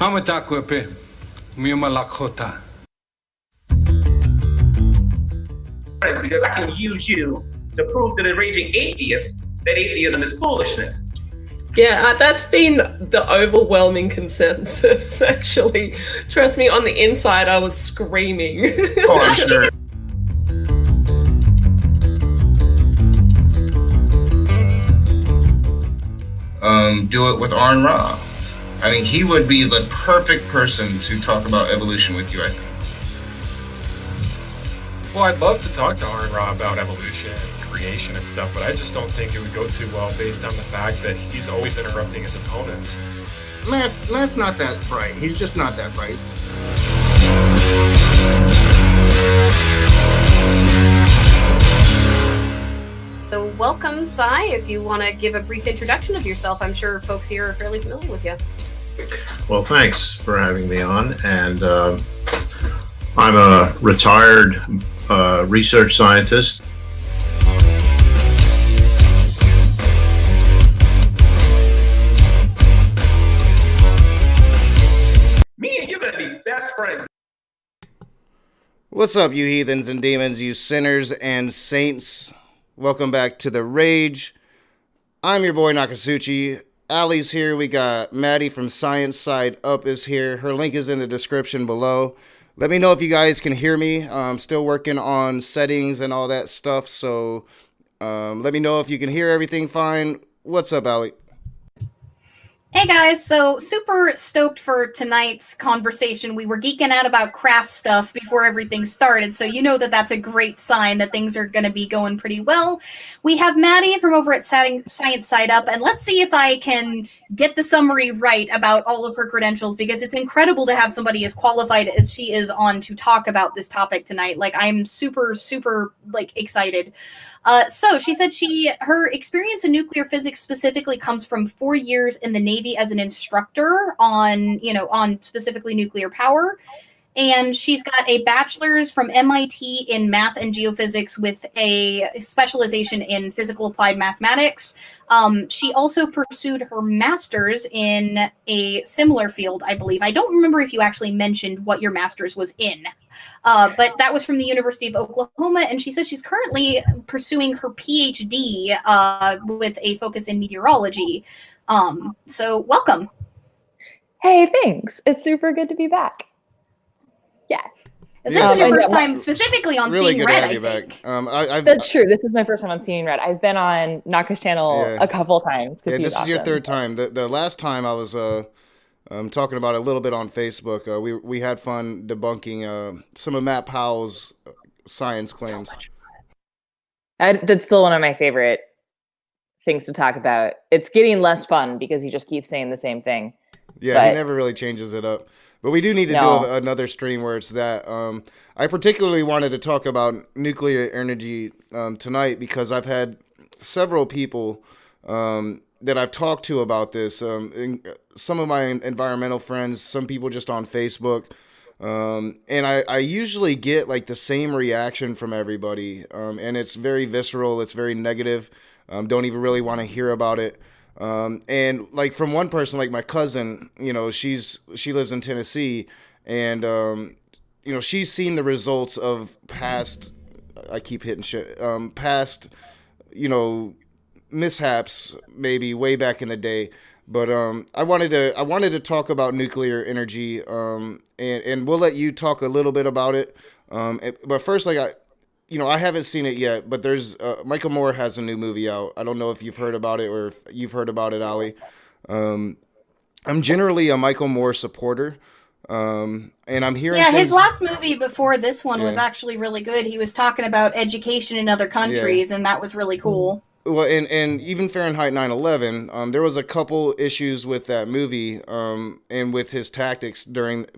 Hamatakwepe, Mimalakota. Because I can use you to prove to the raging atheist that atheism is foolishness. Yeah, that's been the overwhelming consensus, actually. Trust me, on the inside, I was screaming. Oh, I'm sure. Do it with Arn Ra. I mean, he would be the perfect person to talk about evolution with you, I think. Well, I'd love to talk to Arn Ra about evolution and creation and stuff, but I just don't think it would go too well based on the fact that he's always interrupting his opponents. Matt's not that bright. He's just not that bright. So welcome, Sai. If you want to give a brief introduction of yourself, I'm sure folks here are fairly familiar with you. Well, thanks for having me on. And I'm a retired research scientist. Me and you better be best friends. What's up, you heathens and demons, you sinners and saints? Welcome back to The Rage. I'm your boy Nakasuchi. Allie's here. We got Maddie from Science Side Up is here. Her link is in the description below. Let me know if you guys can hear me. I'm still working on settings and all that stuff, so let me know if you can hear everything fine. What's up, Allie? Hey guys, so super stoked for tonight's conversation. We were geeking out about craft stuff before everything started, so you know that that's a great sign that things are going to be going pretty well. We have Maddie from over at Science Side Up, and let's see if I can get the summary right about all of her credentials, because it's incredible to have somebody as qualified as she is on to talk about this topic tonight. Like, I'm super, like, excited. So she said her experience in nuclear physics specifically comes from 4 years in the Navy as an instructor on specifically nuclear power. And she's got a bachelor's from MIT in math and geophysics with a specialization in physical applied mathematics. She also pursued her master's in a similar field, I believe. I don't remember if you actually mentioned what your master's was in, but that was from the University of Oklahoma. And she said she's currently pursuing her PhD with a focus in meteorology. So welcome. Hey, thanks. It's super good to be back. Yeah. This is your first time specifically on really Seeing Red, I think. That's true. This is my first time on Seeing Red. I've been on Naka's channel a couple times. Yeah, this is your third time. The last time I was talking about it a little bit on Facebook. We had fun debunking some of Matt Powell's science claims. So that's still one of my favorite things to talk about. It's getting less fun because he just keeps saying the same thing. Yeah, he never really changes it up. But we do need to do another stream where it's that. I particularly wanted to talk about nuclear energy tonight because I've had several people that I've talked to about this. Some of my environmental friends, some people just on Facebook. And I usually get like the same reaction from everybody. And it's very visceral. It's very negative. Don't even really want to hear about it. And like from one person, like my cousin, she lives in Tennessee, and she's seen the results of past mishaps, maybe way back in the day. But I wanted to talk about nuclear energy, and we'll let you talk a little bit about it. But first, I haven't seen it yet, but there's Michael Moore has a new movie out. I don't know if you've heard about it or if you've heard about it, Ali. I'm generally a Michael Moore supporter, and I'm hearing his last movie before this one was actually really good. He was talking about education in other countries, and that was really cool. Well, and even Fahrenheit 9/11, there was a couple issues with that movie, and with his tactics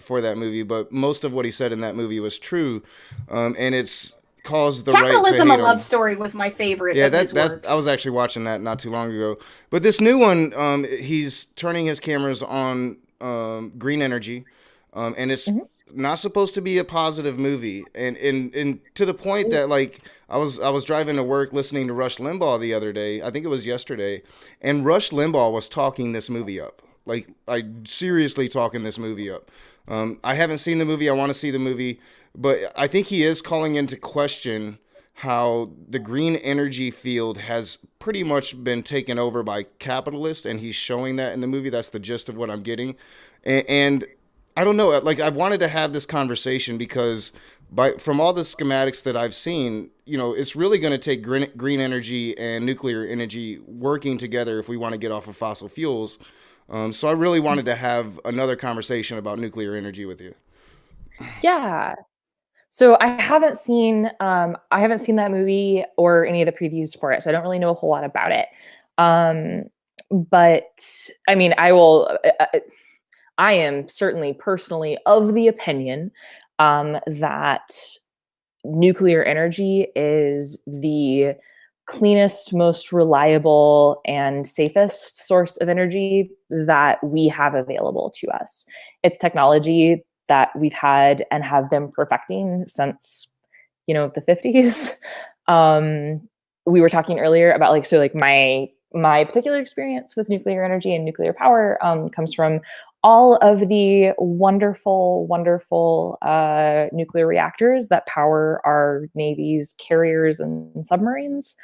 for that movie, but most of what he said in that movie was true, and it's caused the Capitalism, right to hate a Love him. Story was my favorite. Yeah, of his works. I was actually watching that not too long ago. But this new one, he's turning his cameras on green energy, and it's not supposed to be a positive movie. And to the point that like I was driving to work listening to Rush Limbaugh the other day. I think it was yesterday, and Rush Limbaugh was talking this movie up. Like, I seriously talking this movie up. I haven't seen the movie. I want to see the movie, but I think he is calling into question how the green energy field has pretty much been taken over by capitalists, and he's showing that in the movie. That's the gist of what I'm getting. And I don't know, like, I wanted to have this conversation because from all the schematics that I've seen, you know, it's really going to take green energy and nuclear energy working together if we want to get off of fossil fuels. So I really wanted to have another conversation about nuclear energy with you. Yeah. So I haven't seen that movie or any of the previews for it, so I don't really know a whole lot about it. But I mean, I am certainly personally of the opinion that nuclear energy is the cleanest, most reliable, and safest source of energy that we have available to us. It's technology that we've had and have been perfecting since, the 50s. We were talking earlier about my particular experience with nuclear energy and nuclear power comes from all of the wonderful, wonderful nuclear reactors that power our Navy's carriers and submarines.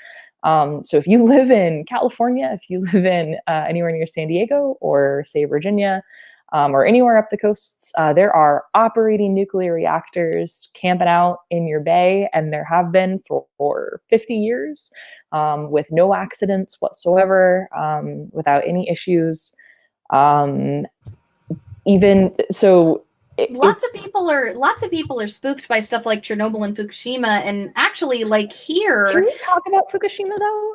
So if you live in California, if you live in anywhere near San Diego or, say, Virginia, or anywhere up the coasts, there are operating nuclear reactors camping out in your bay, and there have been for 50 years with no accidents whatsoever, without any issues. Even so, lots of people are spooked by stuff like Chernobyl and Fukushima, and actually, like, here. Can we talk about Fukushima though?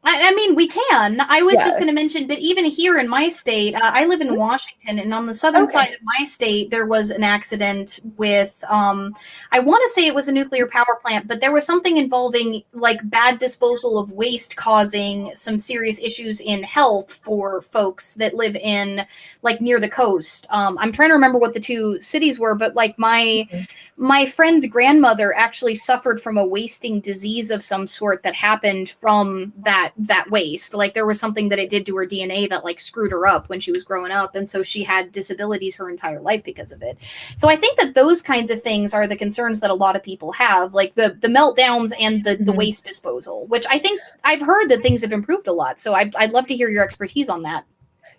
I mean, we can. I was just going to mention, but even here in my state, I live in Washington, and on the southern side of my state, there was an accident with, I want to say it was a nuclear power plant, but there was something involving, like, bad disposal of waste causing some serious issues in health for folks that live in, like, near the coast. I'm trying to remember what the two cities were, but, like, my friend's grandmother actually suffered from a wasting disease of some sort that happened from that waste. Like, there was something that it did to her DNA that, like, screwed her up when she was growing up, and so she had disabilities her entire life because of it. So I think that those kinds of things are the concerns that a lot of people have, like the meltdowns and the waste disposal, which I think I've heard that things have improved a lot. So I'd love to hear your expertise on that.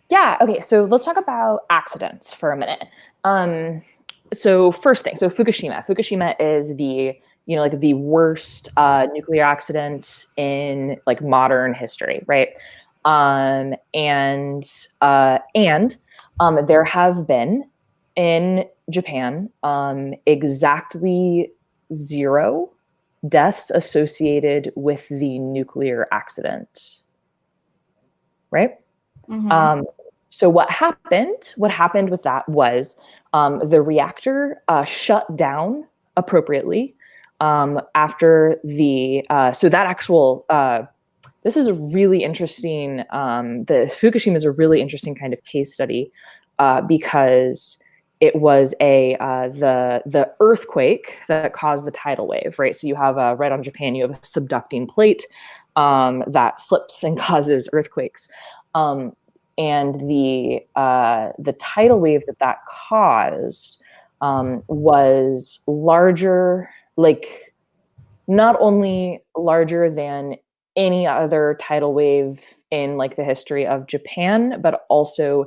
Yeah. Okay. So let's talk about accidents for a minute. So first thing, Fukushima is the the worst nuclear accident in, like, modern history, right? And there have been in Japan exactly 0 deaths associated with the nuclear accident, right? Mm-hmm. So what happened with that was the reactor shut down appropriately after so that actual this is a really interesting the Fukushima is a really interesting kind of case study because it was the earthquake that caused the tidal wave, right? So you have right on Japan, you have a subducting plate that slips and causes earthquakes. And the tidal wave that caused was larger, like, not only larger than any other tidal wave in, like, the history of Japan, but also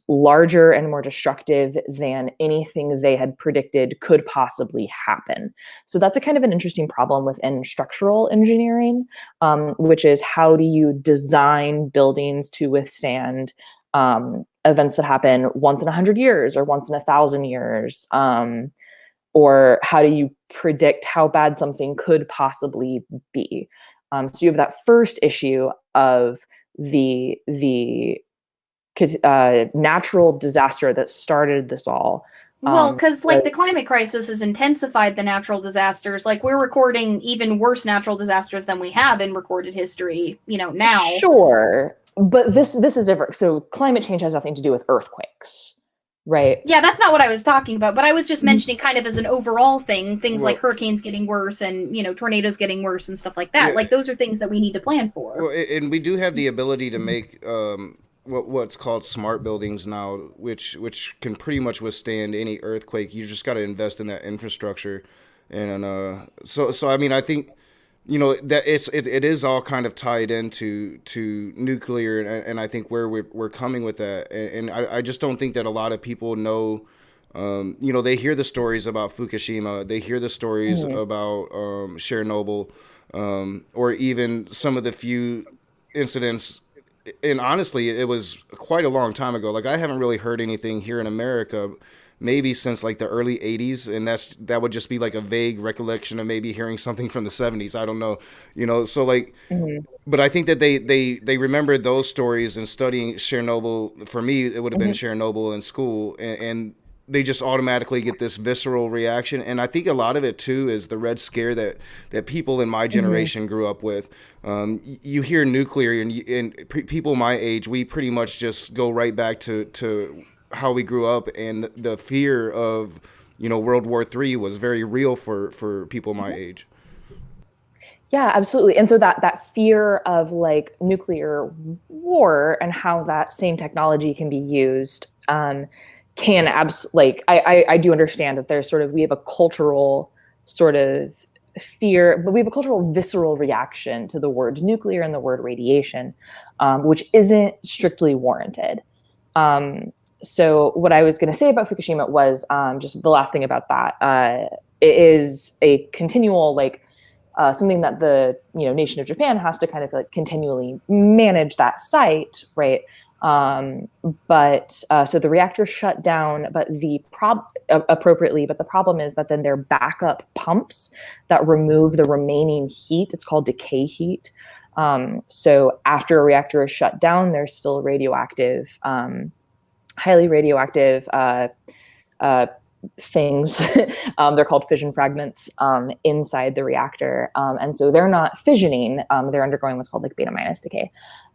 larger and more destructive than anything they had predicted could possibly happen. So that's a kind of an interesting problem within structural engineering, which is how do you design buildings to withstand events that happen once in 100 years or once in 1,000 years, or how do you predict how bad something could possibly be? So you have that first issue of the natural disaster that started this all. Well, because, like, the climate crisis has intensified the natural disasters. Like, we're recording even worse natural disasters than we have in recorded history, now. Sure, but this is different. So climate change has nothing to do with earthquakes, right? Yeah, that's not what I was talking about, but I was just mentioning kind of as an overall thing, things like hurricanes getting worse and, tornadoes getting worse and stuff like that. Yeah. Like, those are things that we need to plan for. Well, and we do have the ability to make what's called smart buildings now, which can pretty much withstand any earthquake. You just got to invest in that infrastructure, and so I mean, I think, you know, that it is all kind of tied into nuclear, and I think where we're coming with that, and I just don't think that a lot of people know. You know, they hear the stories about Fukushima, they hear the stories about Chernobyl, or even some of the few incidents. And honestly, it was quite a long time ago. Like, I haven't really heard anything here in America, maybe since like the early 80s, and that would just be like a vague recollection of maybe hearing something from the 70s. I don't know, you know. So like, but I think that they remembered those stories, and studying Chernobyl, for me it would have been Chernobyl in school, and they just automatically get this visceral reaction. And I think a lot of it too is the Red Scare that people in my generation grew up with. You hear nuclear, and people my age, we pretty much just go right back to how we grew up, and the fear of, you know, World War III was very real for people my age. Yeah, absolutely. And so that fear of like nuclear war and how that same technology can be used, I do understand that there's we have a cultural sort of fear, but we have a cultural visceral reaction to the word nuclear and the word radiation, which isn't strictly warranted. So what I was going to say about Fukushima was just the last thing about that. It is a continual something that the nation of Japan has to kind of continually manage that site, right? But so the reactor shut down, but appropriately. But the problem is that then there are backup pumps that remove the remaining heat. It's called decay heat. So after a reactor is shut down, there's still radioactive, highly radioactive things. They're called fission fragments inside the reactor, and so they're not fissioning. They're undergoing what's called beta minus decay.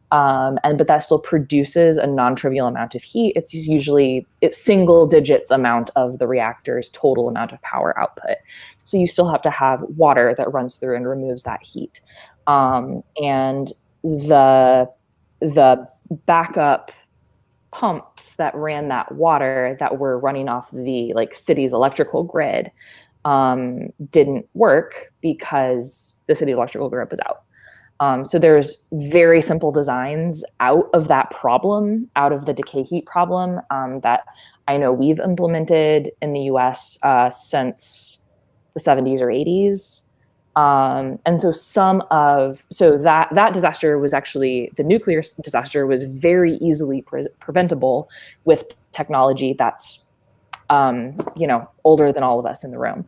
But that still produces a non-trivial amount of heat. It's single digits amount of the reactor's total amount of power output. So you still have to have water that runs through and removes that heat. And the backup pumps that ran that water that were running off the city's electrical grid didn't work because the city's electrical grid was out. So there's very simple designs out of that problem, out of the decay heat problem, that I know we've implemented in the US since the 70s or 80s. And so that disaster was actually, the nuclear disaster was very easily preventable with technology that's, older than all of us in the room.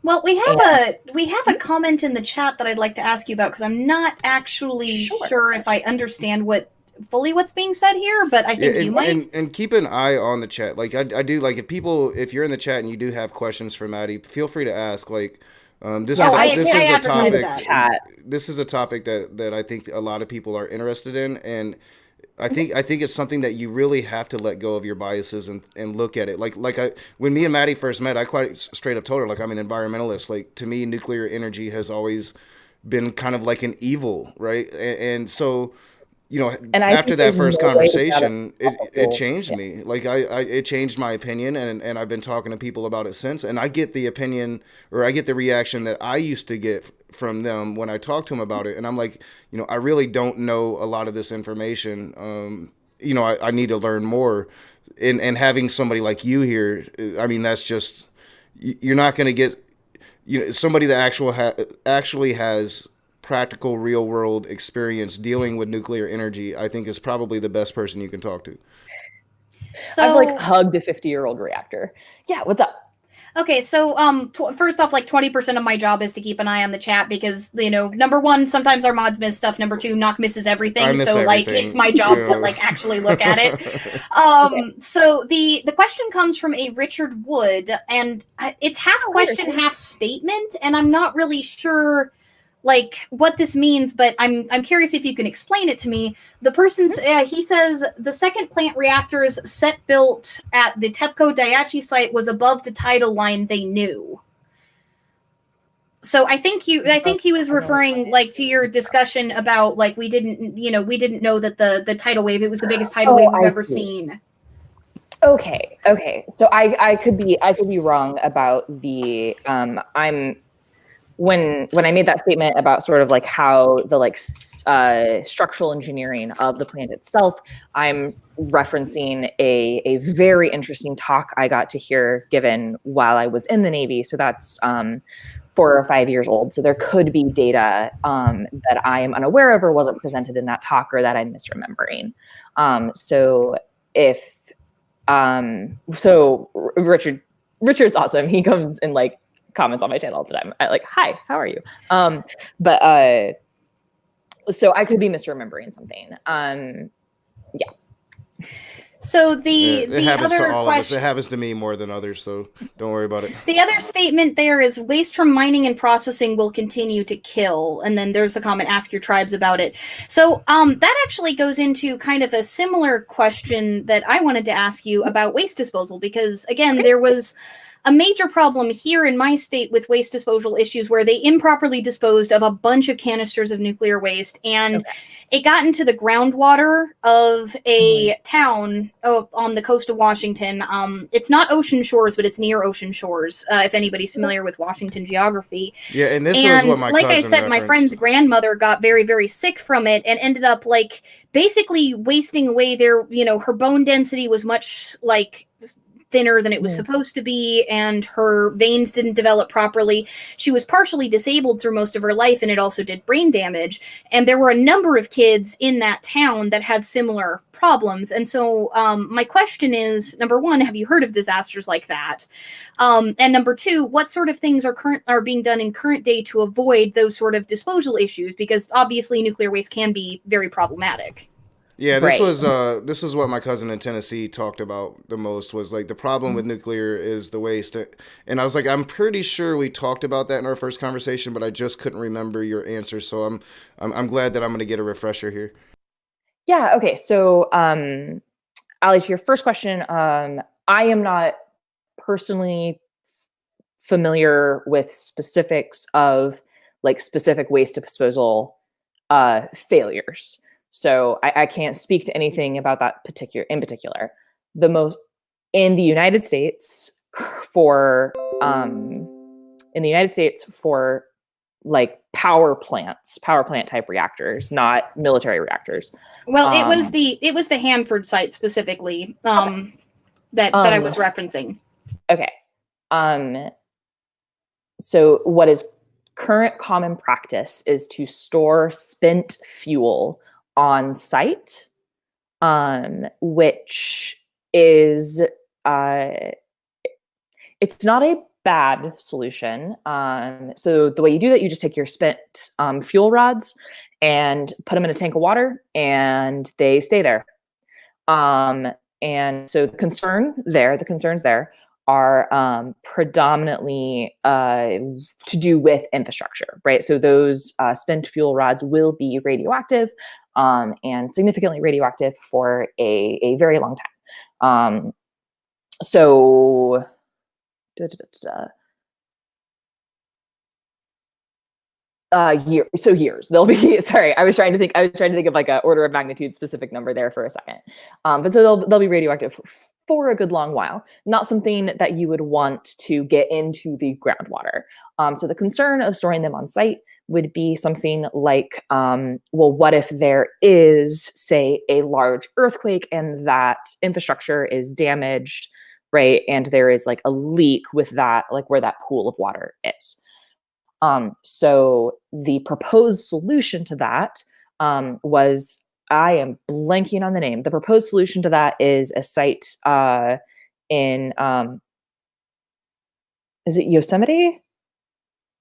Well, we have a comment in the chat that I'd like to ask you about, because I'm not actually sure if I understand what's being said here, but I think you might. And keep an eye on the chat. I do, if you're in the chat and you do have questions for Maddie, feel free to ask. This is a topic that I think a lot of people are interested in, and I think it's something that you really have to let go of your biases and look at it. When me and Maddie first met, I quite straight up told her I'm an environmentalist. To me, nuclear energy has always been kind of like an evil, right? And so, after that first conversation, it changed me. It changed my opinion, and I've been talking to people about it since. And I get the opinion, or I get the reaction that I used to get from them when I talked to them about it. And I'm like, I really don't know a lot of this information. I need to learn more. And having somebody like you here, I mean, that's just, you're not going to get, somebody that actually has practical real world experience dealing with nuclear energy, I think is probably the best person you can talk to. So I've hugged a 50-year-old reactor. Yeah, what's up? Okay, so first off, 20% of my job is to keep an eye on the chat, because number one, sometimes our mods miss stuff. Number two, Knock misses everything. It's my job to actually look at it. So the question comes from a Richard Wood, and it's half question, half statement, and I'm not really sure what this means, but I'm curious if you can explain it to me. The person's he says the second plant reactor's set built at the TEPCO Daiichi site was above the tidal line they knew. So I think he was referring like to your discussion about like we didn't know that the tidal wave, it was the biggest tidal wave we've ever seen. Okay. So I could be wrong about the when I made that statement about sort of like how the like structural engineering of the plant itself, I'm referencing a very interesting talk I got to hear given while I was in the Navy. So that's 4 or 5 years old. So there could be data that I am unaware of or wasn't presented in that talk or that I'm misremembering. So Richard's awesome. He comes and like comments on my channel all the time. I like, hi, how are you? So I could be misremembering something. Yeah. So it happens other to all question, of us. It happens to me more than others, so don't worry about it. The other statement there is waste from mining and processing will continue to kill. And then there's the comment, ask your tribes about it. So that actually goes into kind of a similar question that I wanted to ask you about waste disposal, because again, there was a major problem here in my state with waste disposal issues where they improperly disposed of a bunch of canisters of nuclear waste, and it got into the groundwater of a town on the coast of Washington. It's not ocean shores, but it's near ocean shores, if anybody's familiar with Washington geography. Yeah, and this is what my like I cousin said, my friend's grandmother got very, very sick from it and ended up like basically wasting away their, her bone density was much like thinner than it was supposed to be, and her veins didn't develop properly. She was partially disabled through most of her life, and it also did brain damage. And there were a number of kids in that town that had similar problems. And so my question is, number one, have you heard of disasters like that? And number two, what sort of things are being done in current day to avoid those sort of disposal issues? Because obviously nuclear waste can be very problematic. Yeah, this is what my cousin in Tennessee talked about the most, was like the problem with nuclear is the waste. And I was like, I'm pretty sure we talked about that in our first conversation, but I just couldn't remember your answer. So I'm glad that I'm going to get a refresher here. Yeah. Okay. So, Ali, to your first question, I am not personally familiar with specifics of like specific waste disposal failures. So I can't speak to anything about that in particular. In the United States for like power plant type reactors, not military reactors. Well, it was the Hanford site specifically that I was referencing. Okay. So what is current common practice is to store spent fuel on site, which is it's not a bad solution. So the way you do that, you just take your spent fuel rods and put them in a tank of water, and they stay there. And so the concerns there are predominantly to do with infrastructure, right? So those spent fuel rods will be radioactive, and significantly radioactive for a very long time. Years. They'll be, sorry, I was trying to think of like a order of magnitude specific number there for a second. But so they'll be radioactive for a good long while. Not something that you would want to get into the groundwater. So the concern of storing them on site would be something like, well, what if there is, say, a large earthquake and that infrastructure is damaged, right? And there is like a leak with that, like where that pool of water is. So the proposed solution to that was, I am blanking on the name. The proposed solution to that is a site in, is it Yosemite?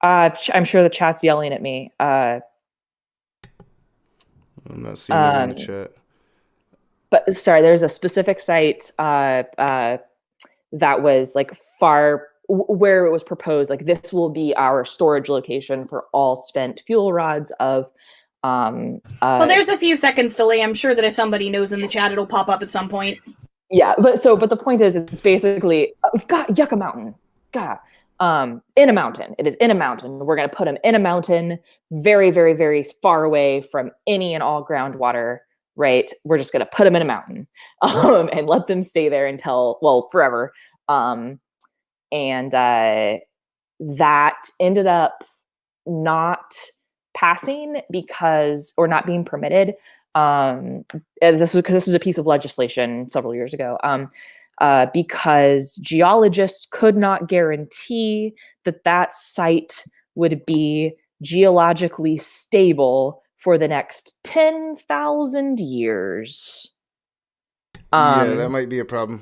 I'm sure the chat's yelling at me. I'm not seeing it in the chat. But sorry, there's a specific site that was like far where it was proposed, like this will be our storage location for all spent fuel rods of well, there's a few seconds delay. I'm sure that if somebody knows in the chat, it'll pop up at some point. Yeah, but the point is, it's basically God, Yucca Mountain. God. In a mountain. It is in a mountain. We're going to put them in a mountain, very, very, very far away from any and all groundwater, right? We're just going to put them in a mountain and let them stay there until, well, forever. And that ended up not passing or not being permitted. This was a piece of legislation several years ago. Because geologists could not guarantee that site would be geologically stable for the next 10,000 years. Yeah, that might be a problem.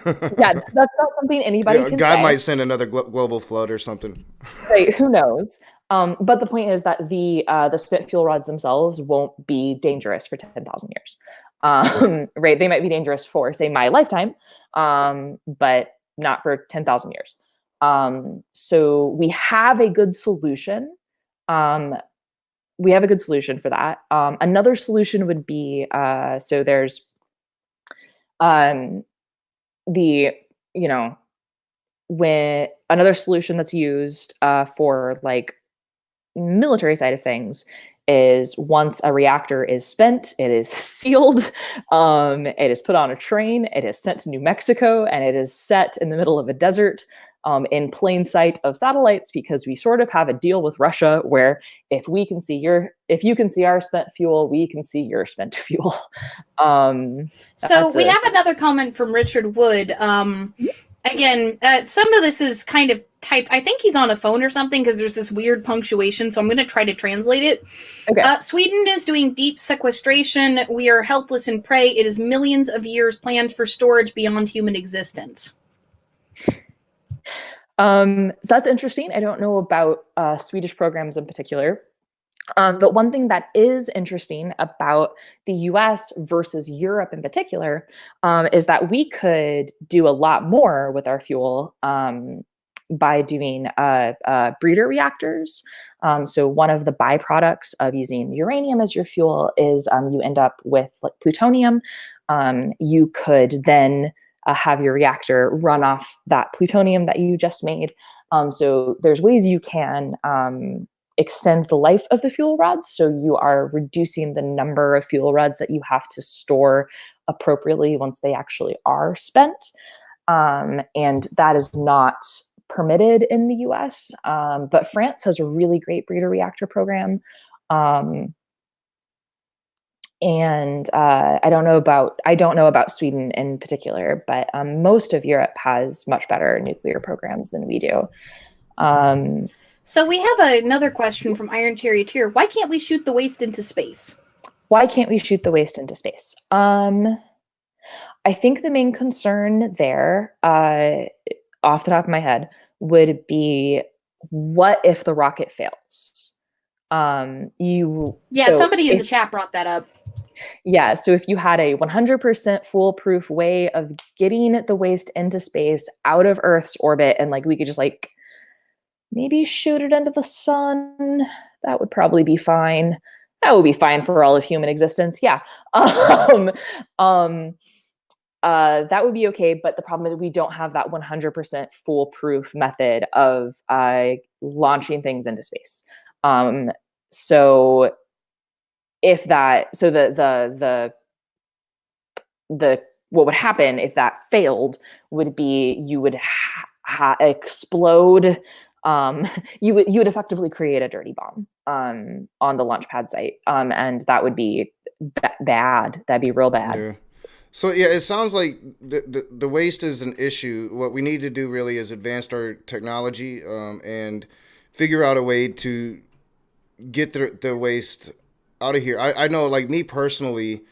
Yeah, that's not something anybody can God say. might send another global flood or something. Right, who knows? But the point is that the spent fuel rods themselves won't be dangerous for 10,000 years. Right? They might be dangerous for, say, my lifetime, but not for 10,000 years. So we have a good solution. We have a good solution for that. Another solution would be, so there's when another solution that's used for like military side of things is once a reactor is spent, it is sealed, it is put on a train, it is sent to New Mexico, and it is set in the middle of a desert in plain sight of satellites, because we sort of have a deal with Russia where if you can see our spent fuel, we can see your spent fuel. So we have another comment from Richard Wood. Again, some of this is kind of typed. I think he's on a phone or something because there's this weird punctuation, so I'm going to try to translate it. Okay. Sweden is doing deep sequestration. We are helpless in prey. It is millions of years planned for storage beyond human existence. So that's interesting. I don't know about Swedish programs in particular. But one thing that is interesting about the US versus Europe in particular is that we could do a lot more with our fuel by doing breeder reactors. So one of the byproducts of using uranium as your fuel is you end up with like plutonium. You could then have your reactor run off that plutonium that you just made. So there's ways you can extend the life of the fuel rods. So you are reducing the number of fuel rods that you have to store appropriately once they actually are spent. And that is not permitted in the US. But France has a really great breeder reactor program. And I don't know about Sweden in particular, but most of Europe has much better nuclear programs than we do. So we have another question from Iron Charioteer. Why can't we shoot the waste into space? Why can't we shoot the waste into space? I think the main concern there, off the top of my head, would be what if the rocket fails? Somebody in the chat brought that up. Yeah, so if you had a 100% foolproof way of getting the waste into space out of Earth's orbit, and like we could just like maybe shoot it into the sun, that would probably be fine. That would be fine for all of human existence. Yeah. That would be okay, but the problem is we don't have that 100% foolproof method of launching things into space. So if that, so the what would happen if that failed would be you would explode. You would effectively create a dirty bomb on the launch pad site, and that would be bad. That'd be real bad. Yeah. So yeah, it sounds like the waste is an issue. What we need to do really is advance our technology and figure out a way to get the waste out of here. I know, like me personally,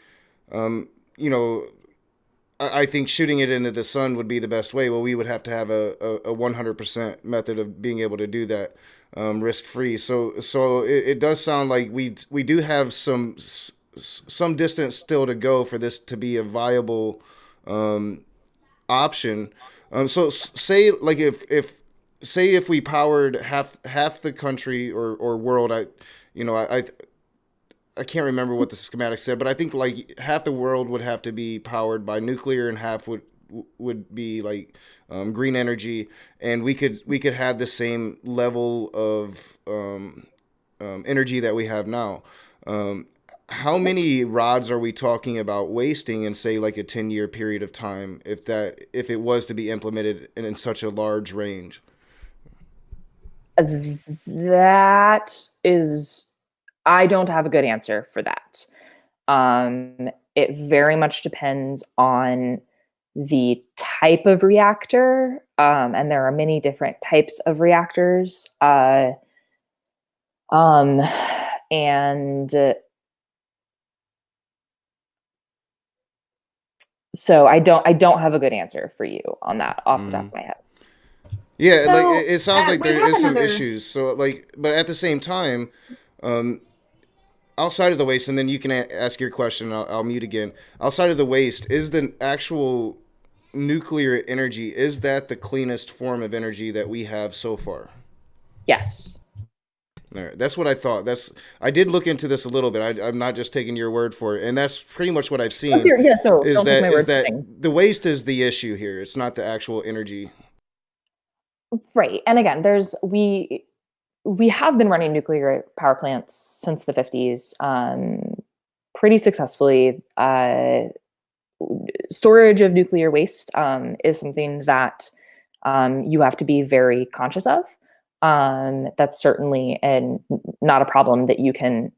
I think shooting it into the sun would be the best way. Well, we would have to have a 100% method of being able to do that risk-free. So it does sound like we do have some distance still to go for this to be a viable option. So say like if we powered half the country or world, I can't remember what the schematic said, but I think like half the world would have to be powered by nuclear and half would would be like green energy, and we could have the same level of energy that we have now. How many rods are we talking about wasting in, say, like a 10-year period of time, if it was to be implemented in such a large range? That is, I don't have a good answer for that. It very much depends on the type of reactor, and there are many different types of reactors. So I don't have a good answer for you on that off the top of my head. Yeah, So, like it sounds like we there have is some another- issues. So like, but at the same time, outside of the waste, and then you can ask your question. I'll mute again. Outside of the waste, is the actual nuclear energy, is that the cleanest form of energy that we have so far? Yes. All right, that's what I thought. I did look into this a little bit. I'm not just taking your word for it, and that's pretty much what I've seen. Is that the waste is the issue here? It's not the actual energy. Right, and again, we have been running nuclear power plants since the 50s, pretty successfully. Storage of nuclear waste is something that you have to be very conscious of. That's certainly not a problem that you can.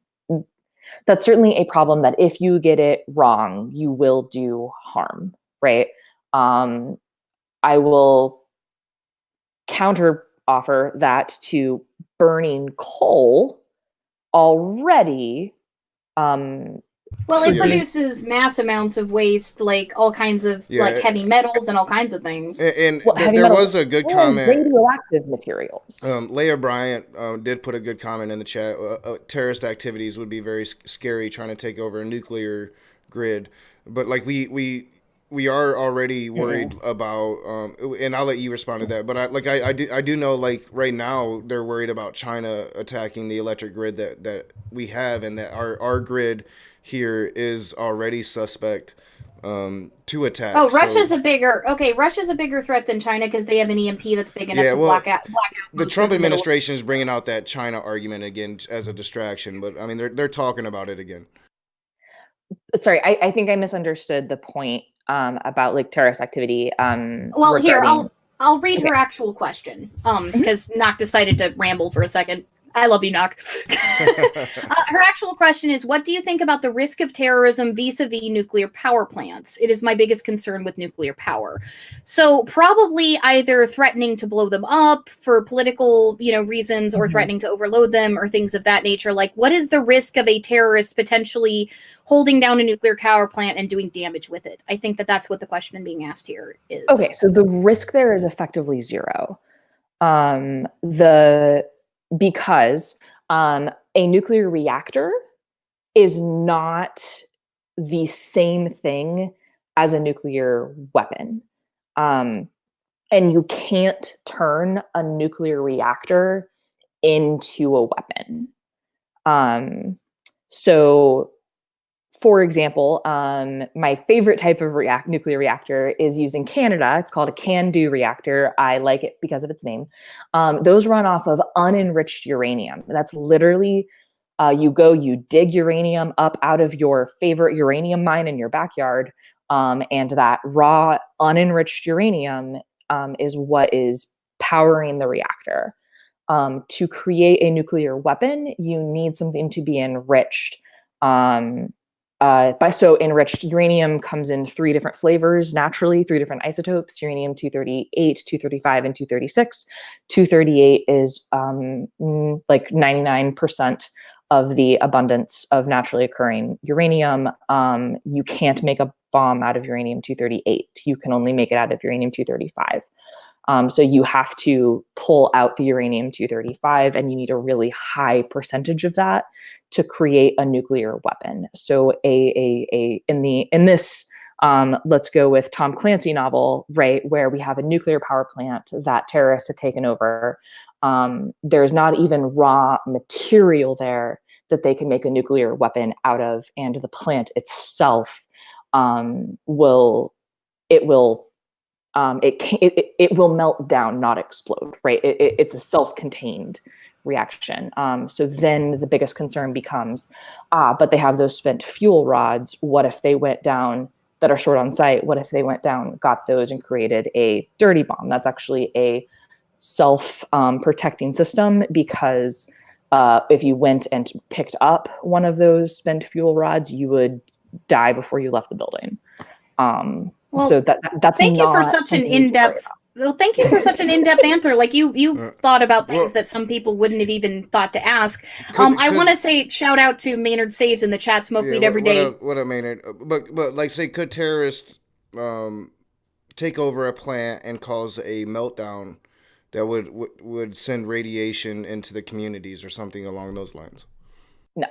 That's certainly a problem that if you get it wrong, you will do harm. Right. I will counter offer that to burning coal already. Well, it produces mass amounts of waste, like all kinds of like heavy metals and all kinds of things. And there was a good comment. Radioactive materials. Leah Bryant did put a good comment in the chat. Terrorist activities would be very scary, trying to take over a nuclear grid. But like we are already worried about, and I'll let you respond to that. But I do know, like right now they're worried about China attacking the electric grid that we have, and that our grid here is already suspect to attack. Oh, Russia's a bigger threat than China because they have an EMP that's big enough to block out. The Trump administration is bringing out that China argument again as a distraction, but I mean they're talking about it again. Sorry, I think I misunderstood the point about like terrorist activity. Well, here I'll read her actual question because Nock decided to ramble for a second. I love you, Nock. Her actual question is, what do you think about the risk of terrorism vis-a-vis nuclear power plants? It is my biggest concern with nuclear power. So probably either threatening to blow them up for political, reasons, or threatening to overload them, or things of that nature. Like, what is the risk of a terrorist potentially holding down a nuclear power plant and doing damage with it? I think that's what the question being asked here is. Okay, so the risk there is effectively zero. Because a nuclear reactor is not the same thing as a nuclear weapon. And you can't turn a nuclear reactor into a weapon. So, for example, my favorite type of nuclear reactor is used in Canada. It's called a CANDU reactor. I like it because of its name. Those run off of unenriched uranium. That's literally, you dig uranium up out of your favorite uranium mine in your backyard, and that raw unenriched uranium is what is powering the reactor. To create a nuclear weapon, you need something to be enriched. So enriched uranium comes in 3 different flavors, naturally, 3 different isotopes: uranium-238, 235, and 236. 238 is like 99% of the abundance of naturally occurring uranium. You can't make a bomb out of uranium-238. You can only make it out of uranium-235. So you have to pull out the uranium-235, and you need a really high percentage of that to create a nuclear weapon. So in this let's go with Tom Clancy novel, right, where we have a nuclear power plant that terrorists have taken over. There's not even raw material there that they can make a nuclear weapon out of, and the plant itself will it will melt down, not explode, right? It's a self-contained reaction. So then the biggest concern becomes, but they have those spent fuel rods. What if they went down that are stored on site? What if they went down, got those, and created a dirty bomb? That's actually a self-protecting system, because if you went and picked up one of those spent fuel rods, you would die before you left the building. Well, so that's thank you for such an in-depth. Well, thank you for such an in-depth answer. Like you thought about things that some people wouldn't have even thought to ask. I want to say shout out to Maynard Saves in the chat. Smoke weed every day. What up, Maynard? But like, say, could terrorists take over a plant and cause a meltdown that would send radiation into the communities or something along those lines? No.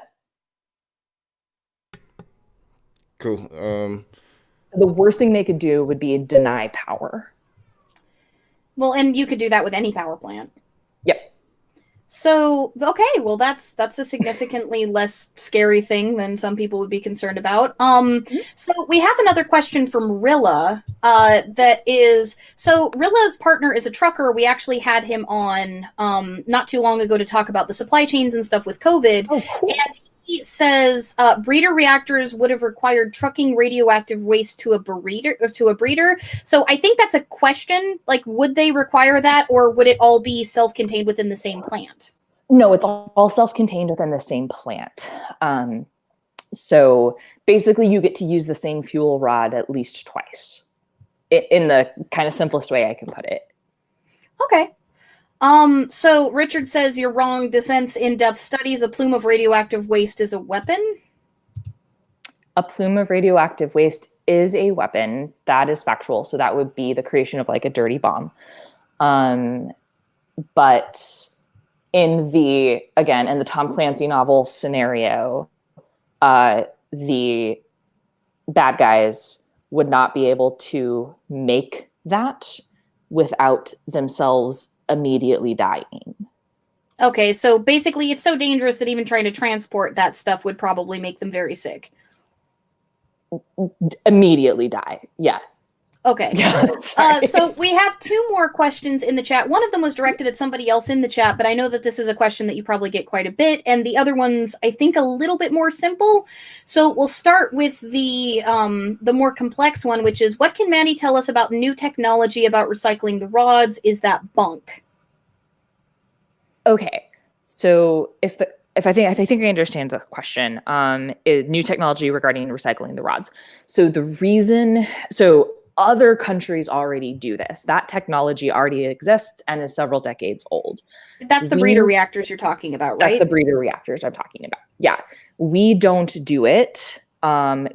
Cool. The worst thing they could do would be deny power. Well, and you could do that with any power plant. Yep. So, okay, well, that's a significantly less scary thing than some people would be concerned about. So we have another question from Rilla. That is, so Rilla's partner is a trucker. We actually had him on not too long ago to talk about the supply chains and stuff with COVID. Oh, cool. And he says breeder reactors would have required trucking radioactive waste to a breeder. So I think that's a question. Like, would they require that, or would it all be self-contained within the same plant? No, it's all self-contained within the same plant. So basically, you get to use the same fuel rod at least twice, in the kind of simplest way I can put it. Okay. So Richard says you're wrong. Dissent's in-depth studies. A plume of radioactive waste is a weapon. A plume of radioactive waste is a weapon. That is factual. So that would be the creation of like a dirty bomb. But in the Tom Clancy novel scenario, the bad guys would not be able to make that without themselves immediately dying. Okay, so basically it's so dangerous that even trying to transport that stuff would probably make them very sick. Immediately die. Yeah. Okay. Yeah, so we have two more questions in the chat. One of them was directed at somebody else in the chat, but I know that this is a question that you probably get quite a bit, and the other one's, I think, a little bit more simple. So we'll start with the more complex one, which is, what can Maddie tell us about new technology about recycling the rods? Is that bunk? Okay. So if I think I understand the question, is new technology regarding recycling the rods. So other countries already do this. That technology already exists and is several decades old. That's the breeder reactors you're talking about, right? That's the breeder reactors I'm talking about. Yeah. We don't do it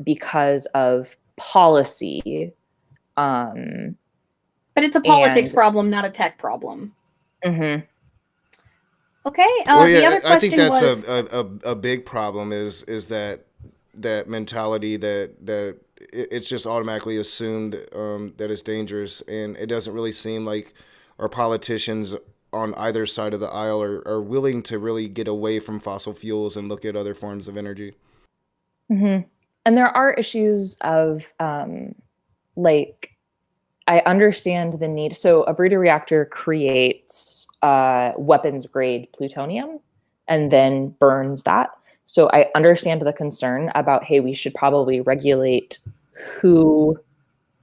because of policy. But it's a politics problem, not a tech problem. Mm-hmm. Okay. The other question I think that's was a big problem is that mentality that it's just automatically assumed that it's dangerous, and it doesn't really seem like our politicians on either side of the aisle are willing to really get away from fossil fuels and look at other forms of energy. Mm-hmm. And there are issues of like, I understand the need. So a breeder reactor creates weapons grade plutonium and then burns that. So I understand the concern about, hey, we should probably regulate who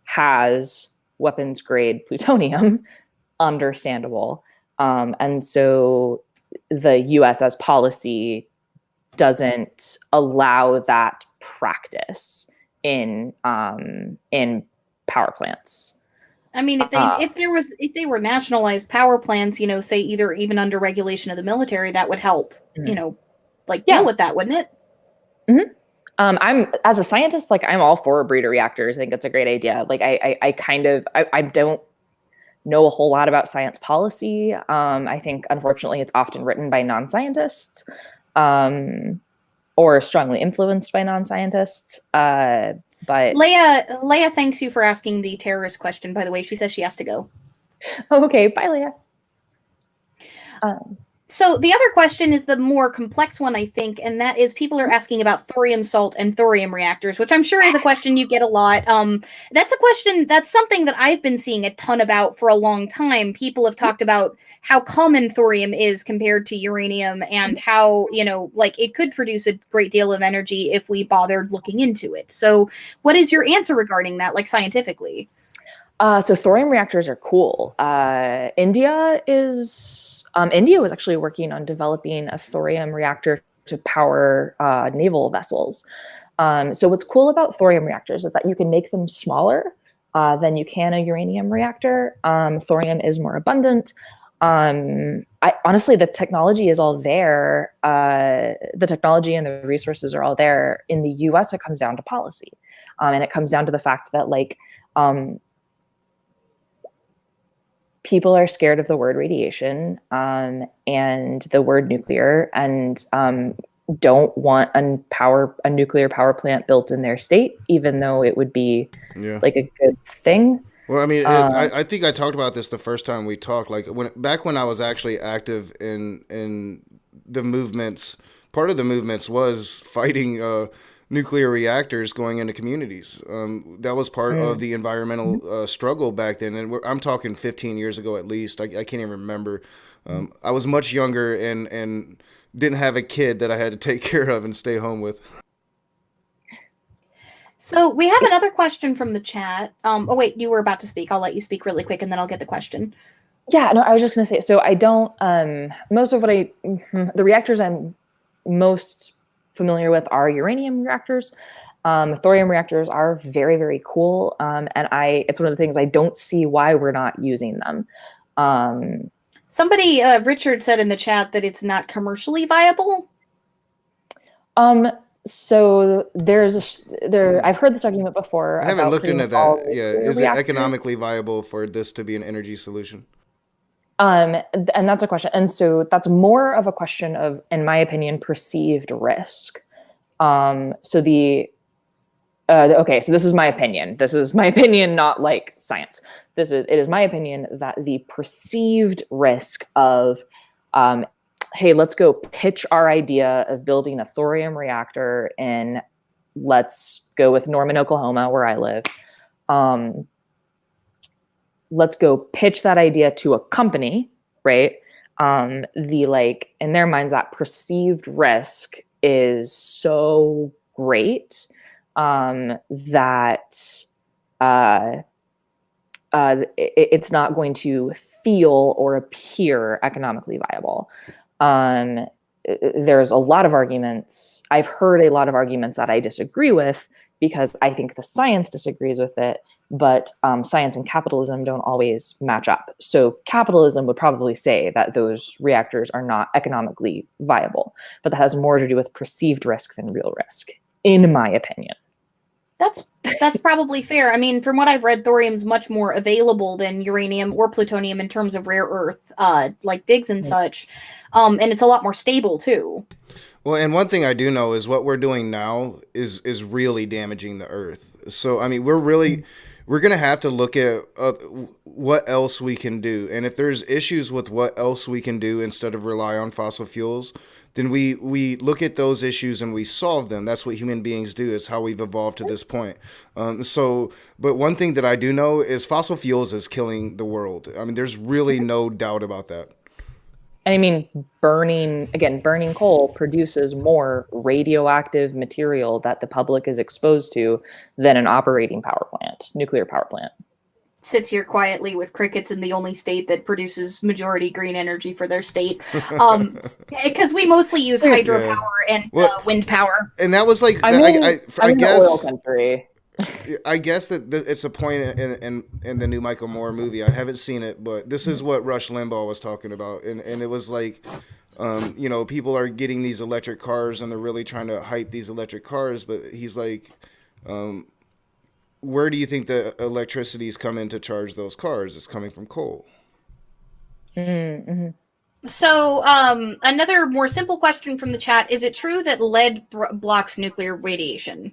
has weapons grade plutonium. Understandable. And so the US as policy doesn't allow that practice in power plants. I mean, if they were nationalized power plants, say either even under regulation of the military, that would help, deal with that, wouldn't it? Mm-hmm. I'm, as a scientist, I'm all for breeder reactors. I think it's a great idea. I don't know a whole lot about science policy. I think, unfortunately, it's often written by non-scientists or strongly influenced by non-scientists. But Leia thanks you for asking the terrorist question, by the way. She says she has to go. Okay, bye, Leia. So the other question is the more complex one, I think, and that is people are asking about thorium salt and thorium reactors, which I'm sure is a question you get a lot. That's a question, that's something that I've been seeing a ton about for a long time. People have talked about how common thorium is compared to uranium and how, like it could produce a great deal of energy if we bothered looking into it. So what is your answer regarding that, like scientifically? So thorium reactors are cool. India was actually working on developing a thorium reactor to power naval vessels. So what's cool about thorium reactors is that you can make them smaller than you can a uranium reactor. Thorium is more abundant. Honestly, the technology is all there. The technology and the resources are all there. In the US, it comes down to policy. And it comes down to the fact that people are scared of the word radiation and the word nuclear and don't want a nuclear power plant built in their state, even though it would be like a good thing. Well, I mean, I think I talked about this the first time we talked. Like when I was actually active in the movements, part of the movements was fighting nuclear reactors going into communities. That was part of the environmental struggle back then. And I'm talking 15 years ago at least. I can't even remember. I was much younger and didn't have a kid that I had to take care of and stay home with. So we have another question from the chat. Oh, wait, you were about to speak. I'll let you speak really quick and then I'll get the question. Yeah, no, I was just going to say, so I don't, most of the reactors I'm most familiar with are uranium reactors. Thorium reactors are very, very cool. And it's one of the things I don't see why we're not using them. Somebody, Richard said in the chat that it's not commercially viable. So I've heard this argument before. I haven't looked into that. Yeah. Is reactors. It economically viable for this to be an energy solution? And that's a question. And so that's more of a question of, in my opinion, perceived risk. So this is my opinion. This is my opinion, not like science. It is my opinion that the perceived risk of, hey, let's go pitch our idea of building a thorium reactor in, let's go with Norman, Oklahoma, where I live. Let's go pitch that idea to a company, right? In their minds, that perceived risk is so great that it's not going to feel or appear economically viable. There's a lot of arguments. I've heard a lot of arguments that I disagree with because I think the science disagrees with it, but science and capitalism don't always match up. So capitalism would probably say that those reactors are not economically viable, but that has more to do with perceived risk than real risk, in my opinion. That's probably fair. I mean, from what I've read, thorium's much more available than uranium or plutonium in terms of rare earth, like digs and such. And it's a lot more stable too. Well, and one thing I do know is what we're doing now is really damaging the earth. So, I mean, we're going to have to look at what else we can do. And if there's issues with what else we can do instead of rely on fossil fuels, then we look at those issues and we solve them. That's what human beings do. It's how we've evolved to this point. But one thing that I do know is fossil fuels is killing the world. I mean, there's really no doubt about that. And I mean, burning coal produces more radioactive material that the public is exposed to than an operating nuclear power plant. Sits here quietly with crickets in the only state that produces majority green energy for their state. Because we mostly use hydropower and wind power. And that was like, I guess, oil country. I guess that it's a point in the new Michael Moore movie. I haven't seen it, but this is what Rush Limbaugh was talking about. And it was like, people are getting these electric cars and they're really trying to hype these electric cars. But he's like, where do you think the electricity is coming to charge those cars? It's coming from coal. Mm-hmm. So another more simple question from the chat. Is it true that lead blocks nuclear radiation?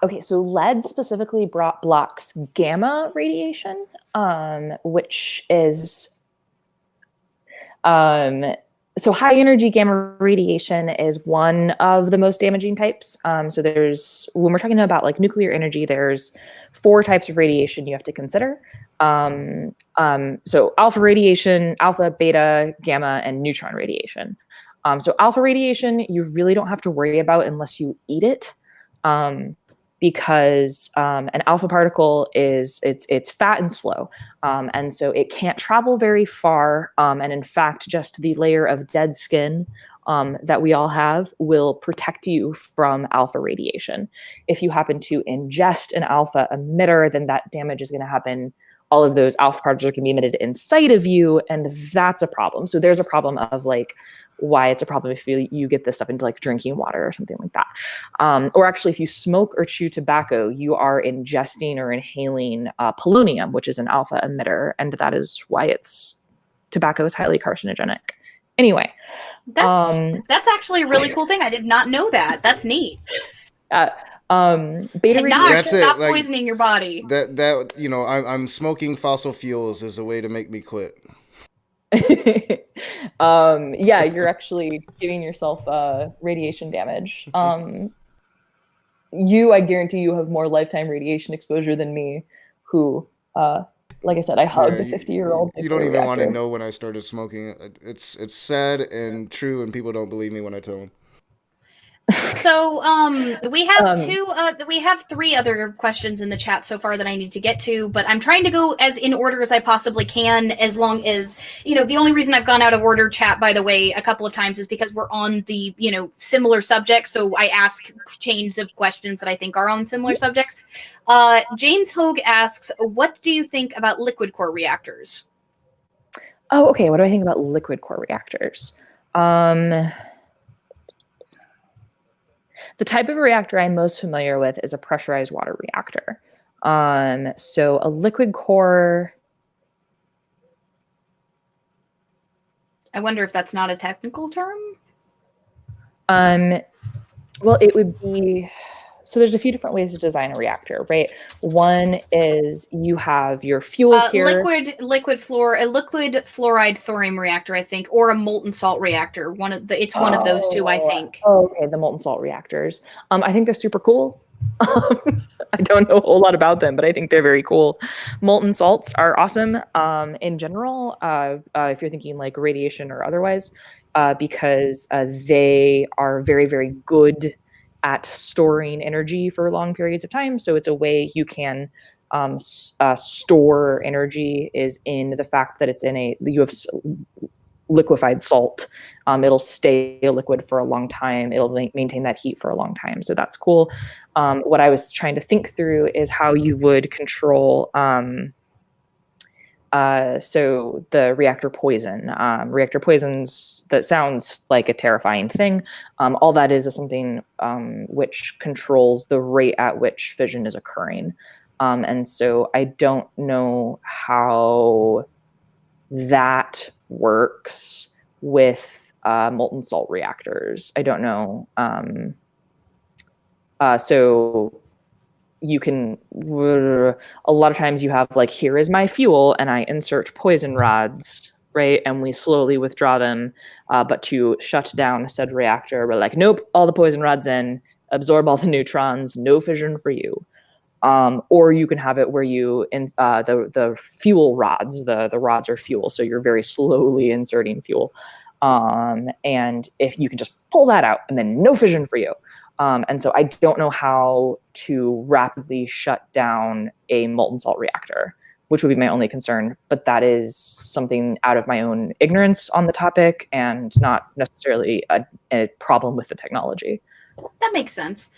Okay. So lead specifically blocks gamma radiation, which is So high energy gamma radiation is one of the most damaging types. So there's, when we're talking about like nuclear energy, there's 4 types of radiation you have to consider. So alpha radiation, alpha, beta, gamma, and neutron radiation. So alpha radiation, you really don't have to worry about unless you eat it. Because an alpha particle it's fat and slow, and so it can't travel very far. And in fact, just the layer of dead skin that we all have will protect you from alpha radiation. If you happen to ingest an alpha emitter, then that damage is going to happen. All of those alpha particles can be emitted inside of you, and that's a problem. So there's a problem of like why it's a problem if you get this stuff into like drinking water or something like that. Or actually, if you smoke or chew tobacco, you are ingesting or inhaling polonium, which is an alpha emitter, and that is why tobacco is highly carcinogenic. Anyway, that's actually a really cool thing. I did not know that. That's neat. Beta radiation stop poisoning your body. That I'm smoking fossil fuels is a way to make me quit. Yeah, you're actually giving yourself radiation damage. I guarantee you have more lifetime radiation exposure than me, who, like I said, I hugged a 50-year-old. You don't even want to know when I started smoking. It's sad and true, and people don't believe me when I tell them. So we have 3 other questions in the chat so far that I need to get to, but I'm trying to go as in order as I possibly can, as long as, the only reason I've gone out of order, chat, by the way, a couple of times is because we're on the, similar subjects. So I ask chains of questions that I think are on similar subjects. James Hogue asks, what do you think about liquid core reactors? Oh, okay. What do I think about liquid core reactors? The type of reactor I'm most familiar with is a pressurized water reactor. So a liquid core. I wonder if that's not a technical term. Well, it would be. So there's a few different ways to design a reactor, right? One is you have your fuel here. Liquid fluoride thorium reactor, I think, or a molten salt reactor. One of those two, I think. Oh, okay, the molten salt reactors. I think they're super cool. I don't know a whole lot about them, but I think they're very cool. Molten salts are awesome in general, if you're thinking like radiation or otherwise, because they are very, very good at storing energy for long periods of time. So it's a way you can store energy, is in the fact that you have liquefied salt. It'll stay liquid for a long time. It'll maintain that heat for a long time. So that's cool. What I was trying to think through is how you would control so the reactor poison. Reactor poisons, that sounds like a terrifying thing. All that is something which controls the rate at which fission is occurring. And so I don't know how that works with molten salt reactors. I don't know. So you can, a lot of times you have like, here is my fuel, and I insert poison rods, right? And we slowly withdraw them. But to shut down said reactor, we're like, nope, all the poison rods in, absorb all the neutrons, no fission for you. Or you can have it where you, the fuel rods, the rods are fuel. So you're very slowly inserting fuel. And if you can just pull that out, and then no fission for you. And so I don't know how to rapidly shut down a molten salt reactor, which would be my only concern. But that is something out of my own ignorance on the topic, and not necessarily a problem with the technology. That makes sense.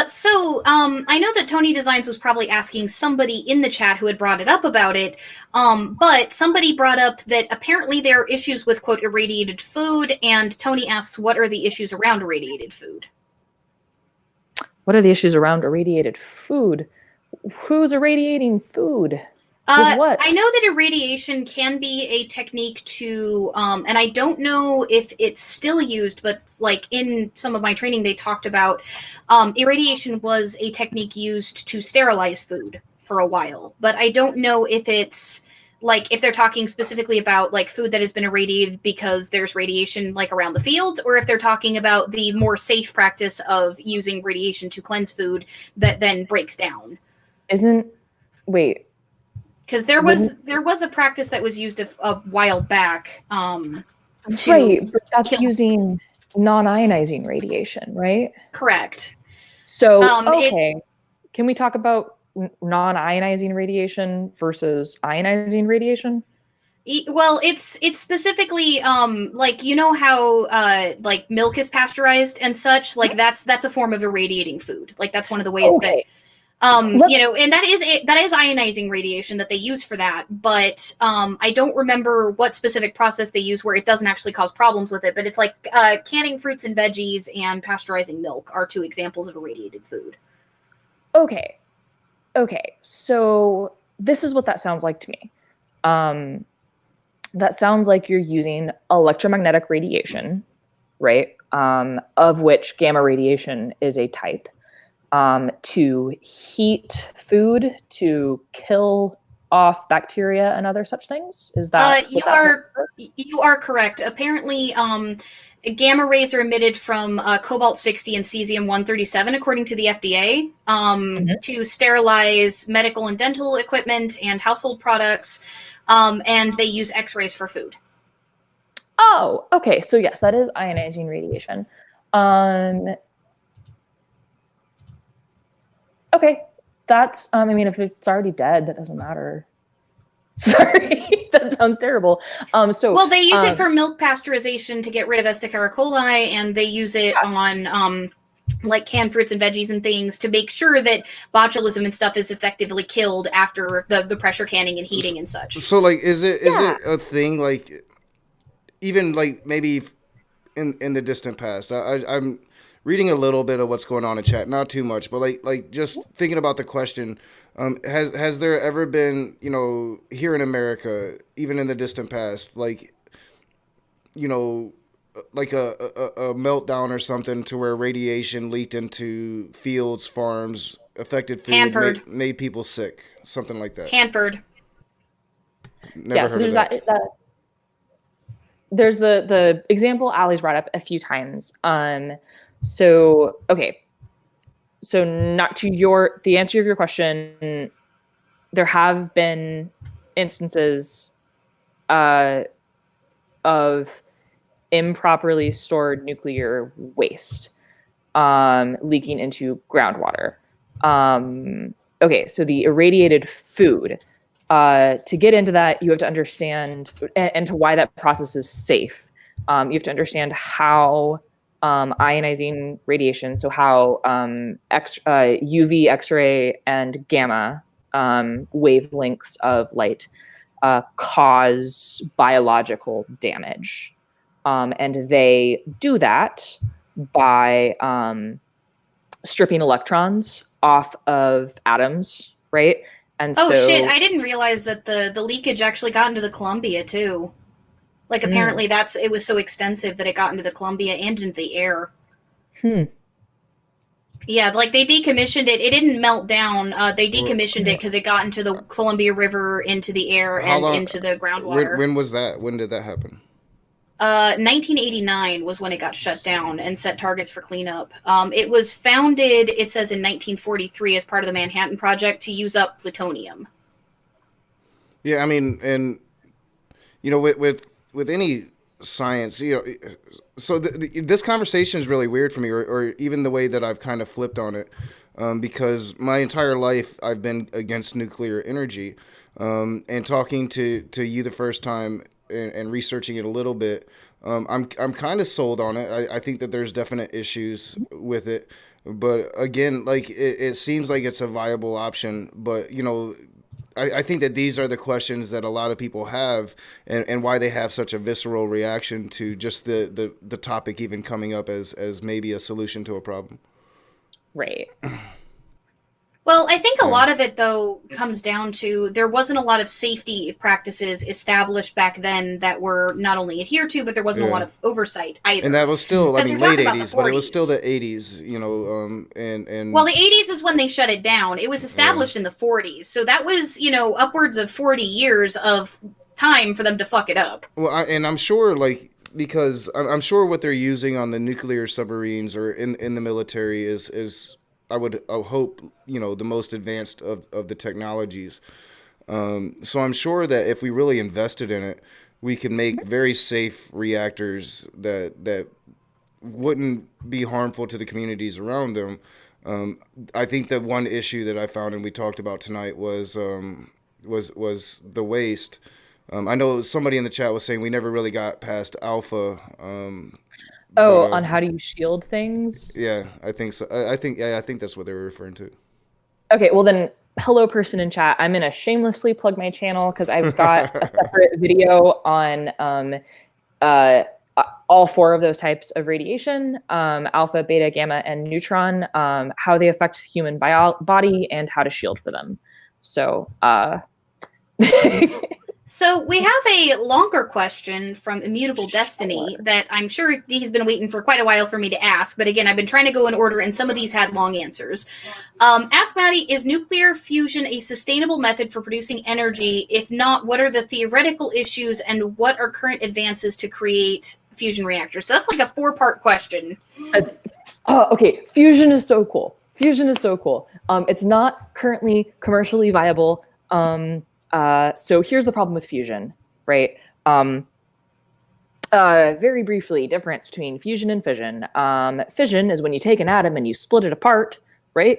So I know that Tony Designs was probably asking somebody in the chat who had brought it up about it, but somebody brought up that apparently there are issues with, quote, irradiated food, and Tony asks, what are the issues around irradiated food? What are the issues around irradiated food? Who's irradiating food? What? I know that irradiation can be a technique to, and I don't know if it's still used, but like in some of my training, they talked about irradiation was a technique used to sterilize food for a while. But I don't know if it's like if they're talking specifically about like food that has been irradiated because there's radiation like around the field, or if they're talking about the more safe practice of using radiation to cleanse food that then breaks down. Wait. Because there was a practice that was used a while back. Right, but that's using non-ionizing radiation, right? Correct. So, can we talk about non-ionizing radiation versus ionizing radiation? Well, it's specifically like you know how like milk is pasteurized and such, like that's a form of irradiating food. Like that's one of the ways that you know, and that is ionizing radiation that they use for that. But I don't remember what specific process they use where it doesn't actually cause problems with it. But it's like canning fruits and veggies and pasteurizing milk are two examples of irradiated food. Okay, so this is what that sounds like to me. That sounds like you're using electromagnetic radiation, right? Of which gamma radiation is a type, to heat food, to kill off bacteria and other such things. Is that you are correct? Apparently, gamma rays are emitted from cobalt-60 and cesium-137, according to the FDA, to sterilize medical and dental equipment and household products, and they use X-rays for food. Oh, okay. So yes, that is ionizing radiation. Okay, that's. I mean, if it's already dead, that doesn't matter. Sorry, that sounds terrible. Well, they use it for milk pasteurization to get rid of Estacara coli, and they use it on like canned fruits and veggies and things to make sure that botulism and stuff is effectively killed after the pressure canning and heating and such. So, like, is it a thing, like, even like maybe in the distant past? I'm reading a little bit of what's going on in chat, not too much, but like just thinking about the question. Has there ever been, you know, here in America, even in the distant past, like, you know, like a meltdown or something to where radiation leaked into fields, farms, affected food, made people sick, something like that? Hanford. Never heard of that. There's the example Allie's brought up a few times. So not to the answer of your question, there have been instances of improperly stored nuclear waste leaking into groundwater. So the irradiated food, to get into that, you have to understand, and to why that process is safe, you have to understand how ionizing radiation, so how UV, X-ray, and gamma wavelengths of light cause biological damage. And they do that by stripping electrons off of atoms, right? And shit, I didn't realize that the leakage actually got into the Columbia too. Like, apparently it was so extensive that it got into the Columbia and into the air. Yeah, like they decommissioned it. It didn't melt down. They decommissioned it because it got into the Columbia River, into the air, into the groundwater. When was that? When did that happen? 1989 was when it got shut down and set targets for cleanup. It was founded, it says, in 1943 as part of the Manhattan Project to use up plutonium. Yeah, I mean, and, you know, with any science, you know, so this conversation is really weird for me, or even the way that I've kind of flipped on it, because my entire life I've been against nuclear energy, and talking to you the first time and researching it a little bit, I'm kind of sold on it. I think that there's definite issues with it, but again, like it seems like it's a viable option, but you know, I think that these are the questions that a lot of people have, and why they have such a visceral reaction to just the topic even coming up as maybe a solution to a problem. Right. Well, I think a lot of it, though, comes down to there wasn't a lot of safety practices established back then that were not only adhered to, but there wasn't a lot of oversight either. And that was still, I mean, late 80s, but it was 40s. still the 80s, you know, and... Well, the 80s is when they shut it down. It was established in the 40s. So that was, you know, upwards of 40 years of time for them to fuck it up. Well, and I'm sure, like, because I'm sure what they're using on the nuclear submarines or in the military is I would hope, you know, the most advanced of the technologies. So I'm sure that if we really invested in it, we could make very safe reactors that wouldn't be harmful to the communities around them. I think that one issue that I found and we talked about tonight was the waste. I know somebody in the chat was saying we never really got past alpha. On how do you shield things? Yeah, I think so. I think that's what they were referring to. Okay, well then, hello person in chat. I'm gonna shamelessly plug my channel because I've got a separate video on all 4 of those types of radiation: alpha, beta, gamma, and neutron. How they affect human body and how to shield for them. So. So we have a longer question from Immutable Destiny that I'm sure he's been waiting for quite a while for me to ask. But again, I've been trying to go in order, and some of these had long answers. Ask Maddie, is nuclear fusion a sustainable method for producing energy? If not, what are the theoretical issues, and what are current advances to create fusion reactors? So that's like a 4-part question. Okay. Fusion is so cool. It's not currently commercially viable. So here's the problem with fusion, right? Very briefly, difference between fusion and fission. Fission is when you take an atom and you split it apart, right?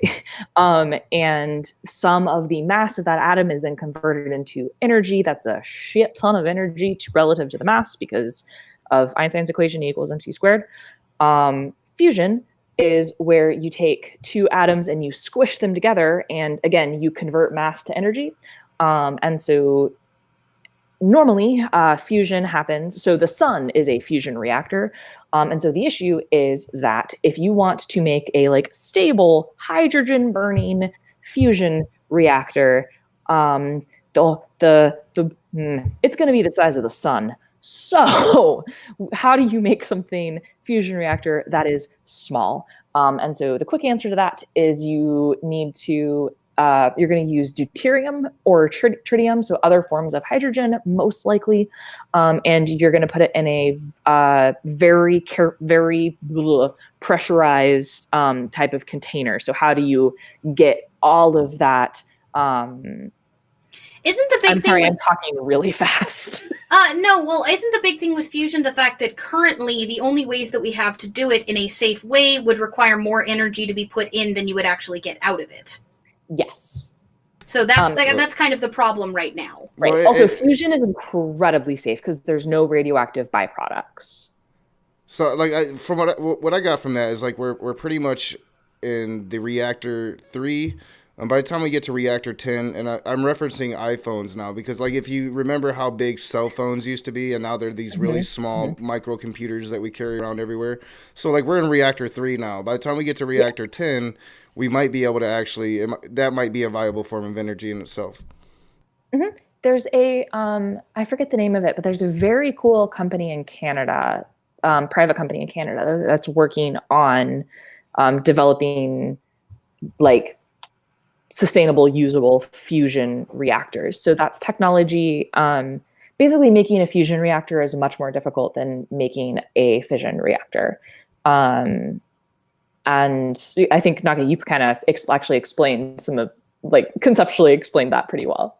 And some of the mass of that atom is then converted into energy. That's a shit ton of energy relative to the mass because of Einstein's equation, E equals mc squared. Fusion is where you take 2 atoms and you squish them together, and again, you convert mass to energy. And so normally fusion happens. So the sun is a fusion reactor. And so the issue is that if you want to make a like stable hydrogen burning fusion reactor, it's going to be the size of the sun. So how do you make something fusion reactor that is small? And so the quick answer to that is you need to you're going to use deuterium or tritium, so other forms of hydrogen, most likely, and you're going to put it in a very pressurized type of container. So how do you get all of that? Isn't the big I'm thing? Sorry, I'm talking really fast. No, well, isn't the big thing with fusion the fact that currently the only ways that we have to do it in a safe way would require more energy to be put in than you would actually get out of it? Yes. So that's kind of the problem right now. Right. Well, also, fusion is incredibly safe because there's no radioactive byproducts. So, like, from what I got from that is like we're pretty much in the reactor 3. By the time we get to reactor 10, and I'm referencing iPhones now because, like, if you remember how big cell phones used to be, and now they're these really small microcomputers that we carry around everywhere. So, like, we're in reactor 3 now. By the time we get to reactor 10, we might be able to actually, that might be a viable form of energy in itself. There's a, I forget the name of it, but there's a very cool company in Canada, private company in Canada that's working on developing, like, sustainable, usable fusion reactors. So that's technology. Basically, making a fusion reactor is much more difficult than making a fission reactor. And I think, Naga, you kind of actually explained conceptually explained that pretty well.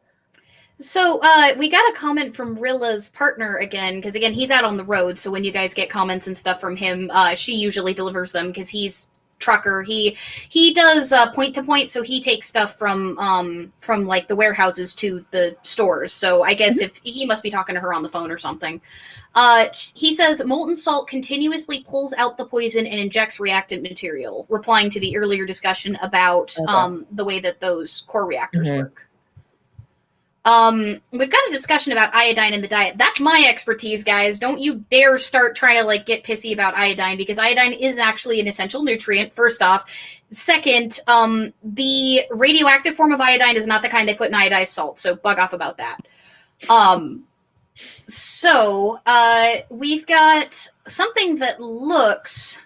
So we got a comment from Rilla's partner again, because again, he's out on the road. So when you guys get comments and stuff from him, she usually delivers them because he's trucker. He does point to point, so he takes stuff from like the warehouses to the stores. So I guess if he must be talking to her on the phone or something. He says molten salt continuously pulls out the poison and injects reactant material, replying to the earlier discussion about the way that those core reactors work. We've got a discussion about iodine in the diet. That's my expertise, guys. Don't you dare start trying to like get pissy about iodine, because iodine is actually an essential nutrient, first off. Second, the radioactive form of iodine is not the kind they put in iodized salt, so bug off about that. So we've got something that looks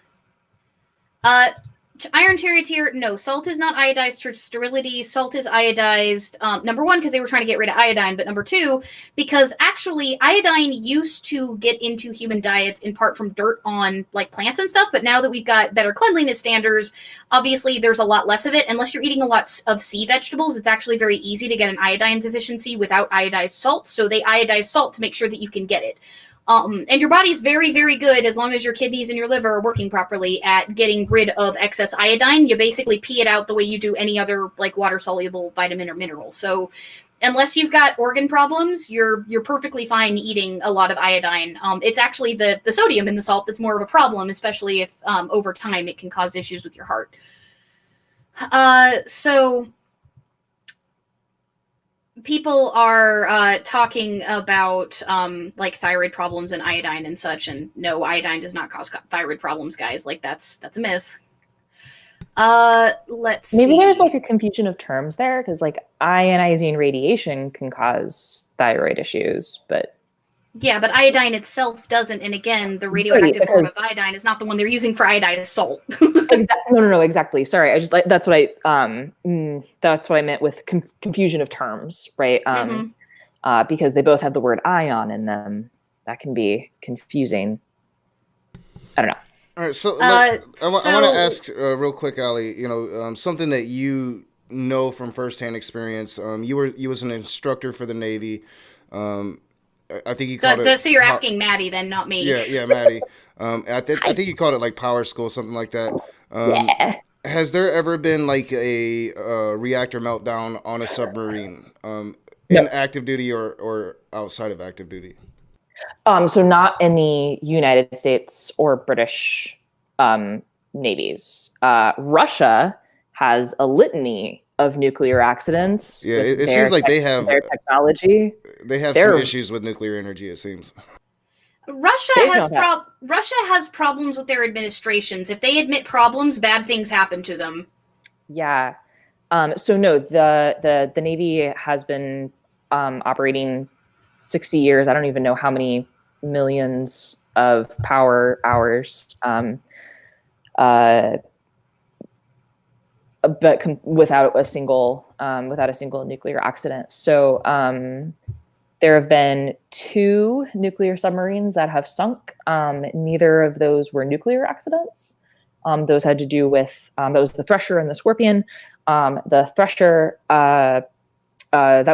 iron tier. No, salt is not iodized for sterility. Salt is iodized, number one, because they were trying to get rid of iodine, but number two, because actually iodine used to get into human diets in part from dirt on like plants and stuff, but now that we've got better cleanliness standards, obviously there's a lot less of it. Unless you're eating a lot of sea vegetables, it's actually very easy to get an iodine deficiency without iodized salt, so they iodize salt to make sure that you can get it. And your body's very, very good, as long as your kidneys and your liver are working properly, at getting rid of excess iodine. You basically pee it out the way you do any other like water-soluble vitamin or mineral. So unless you've got organ problems, you're perfectly fine eating a lot of iodine. It's actually the sodium in the salt that's more of a problem, especially if over time it can cause issues with your heart. So people are talking about like thyroid problems and iodine and such, and no, iodine does not cause thyroid problems, guys. Like that's a myth. Let's Maybe see. there's like a confusion of terms there, because like ionizing radiation can cause thyroid issues, but yeah, but iodine itself doesn't. And again, the radioactive form of iodine is not the one they're using for iodized salt. No, exactly. Sorry, I just like that's what I meant with confusion of terms, right? Because they both have the word ion in them, that can be confusing. I don't know. All right, so I want to ask real quick, Ali. You know, something that you know from firsthand experience. You was an instructor for the Navy. I think you called it. So you're asking Maddie then, not me. Yeah, Maddie. I think you called it like power school, something like that. Yeah. Has there ever been like a reactor meltdown on a submarine, in active duty or outside of active duty? So not in the United States or British navies. Russia has a litany of nuclear accidents. Yeah, it seems like they have their technology. They have some issues with nuclear energy, it seems. Russia has problems with their administrations. If they admit problems, bad things happen to them. Yeah. So no, the Navy has been operating 60 years. I don't even know how many millions of power hours. But without a single nuclear accident. So there have been 2 nuclear submarines that have sunk. Neither of those were nuclear accidents. Those had to do with that was the Thresher and the Scorpion. The Thresher that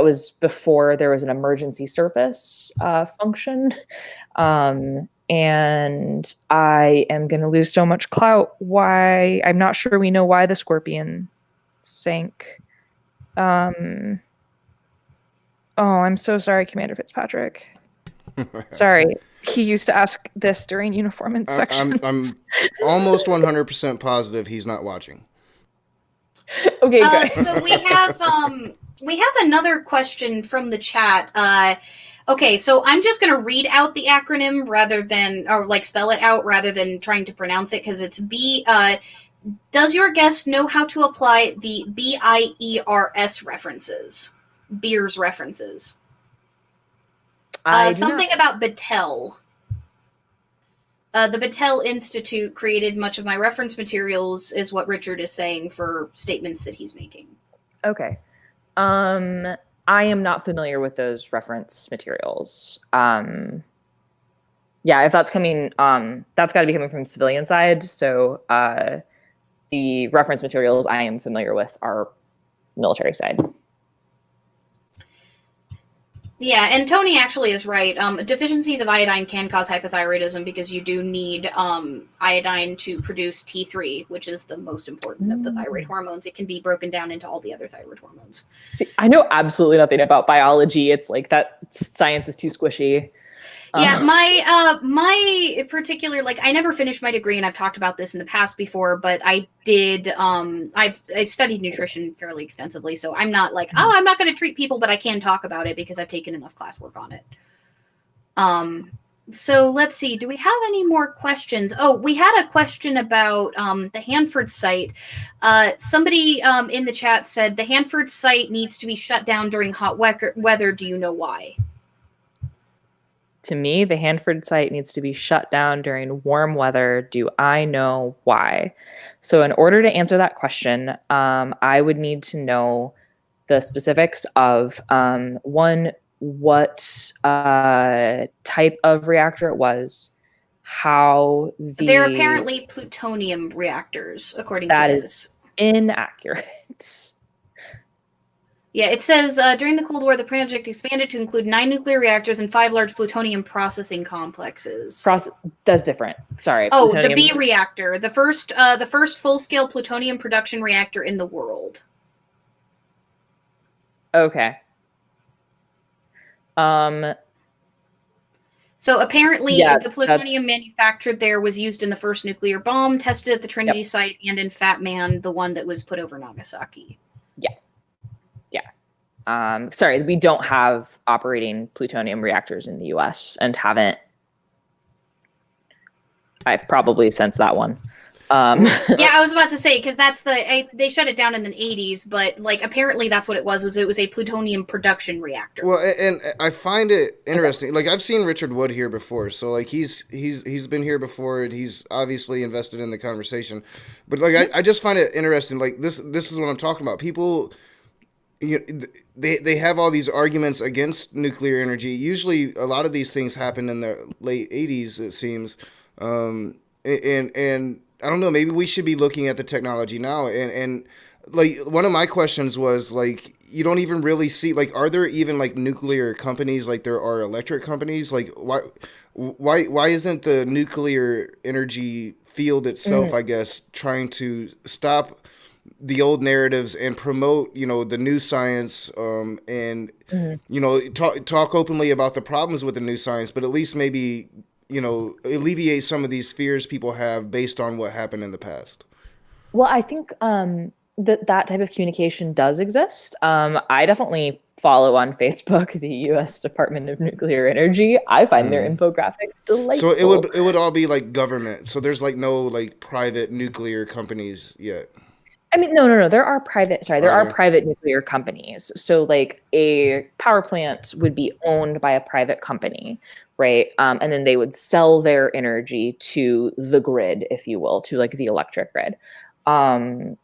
was before there was an emergency service function. And I am going to lose so much clout. Why? I'm not sure we know why the Scorpion sank. Oh, I'm so sorry, Commander Fitzpatrick. Sorry. He used to ask this during uniform inspection. I'm almost 100% positive he's not watching. Okay, guys. So we have another question from the chat. Okay, so I'm just going to read out the acronym spell it out rather than trying to pronounce it, because it's B. Does your guest know how to apply the BIERS references? Beers references. Something about Battelle. The Battelle Institute created much of my reference materials, is what Richard is saying for statements that he's making. Okay. I am not familiar with those reference materials. Yeah, if that's coming, that's got to be coming from civilian side. So the reference materials I am familiar with are military side. Yeah, and Tony actually is right. Deficiencies of iodine can cause hypothyroidism because you do need iodine to produce T3, which is the most important of the thyroid hormones. It can be broken down into all the other thyroid hormones. See, I know absolutely nothing about biology. It's like that science is too squishy. Yeah, my particular, like, I never finished my degree, and I've talked about this in the past before, but I did, I've studied nutrition fairly extensively, so I'm not like, oh, I'm not going to treat people, but I can talk about it because I've taken enough classwork on it. So let's see, do we have any more questions? Oh, we had a question about the Hanford site. Somebody in the chat said the Hanford site needs to be shut down during hot weather. Do you know why? To me, the Hanford site needs to be shut down during warm weather. Do I know why? So in order to answer that question, I would need to know the specifics of one, what type of reactor it was, how they're apparently plutonium reactors, according to this. That is inaccurate. Yeah, it says during the Cold War, the project expanded to include 9 nuclear reactors and 5 large plutonium processing complexes. That's different. Sorry. Oh, plutonium. The B reactor, the first full-scale plutonium production reactor in the world. Okay. So apparently, the plutonium manufactured there was used in the first nuclear bomb tested at the Trinity site and in Fat Man, the one that was put over Nagasaki. Sorry, we don't have operating plutonium reactors in the U.S. and haven't. I probably sensed that one. Yeah, I was about to say, because that's they shut it down in the 80s, but like apparently that's what it was a plutonium production reactor. Well, and I find it interesting. Like, I've seen Richard Wood here before, so like he's been here before, and he's obviously invested in the conversation. But like I just find it interesting. Like this is what I'm talking about. People, they have all these arguments against nuclear energy. Usually, a lot of these things happen in the late 80s, it seems, and I don't know, maybe we should be looking at the technology now. And like, one of my questions was, like, you don't even really see, like, are there even, like, nuclear companies like there are electric companies? Like, why isn't the nuclear energy field itself, I guess, trying to stop the old narratives and promote, the new science, and, talk openly about the problems with the new science, but at least maybe alleviate some of these fears people have based on what happened in the past? Well, I think that type of communication does exist. I definitely follow on Facebook the U.S. Department of Nuclear Energy. I find their infographics delightful. So it would all be like government. So there's like no like private nuclear companies yet. I mean, no. There are private nuclear companies. So like a power plant would be owned by a private company, right? And then they would sell their energy to the grid, if you will, to like the electric grid. Okay,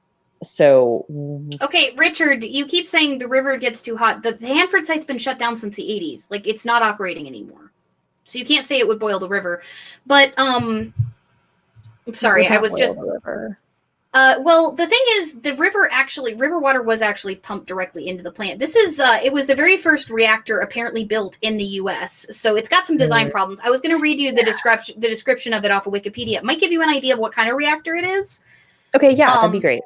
Richard, you keep saying the river gets too hot. The Hanford site's been shut down since the 80s. Like, it's not operating anymore. So you can't say it would boil the river. But, sorry, I was just... well, the thing is, the river water was actually pumped directly into the plant. This is, it was the very first reactor apparently built in the U.S., so it's got some design problems. I was going to read you the description of it off of Wikipedia. It might give you an idea of what kind of reactor it is. Okay, yeah, that'd be great.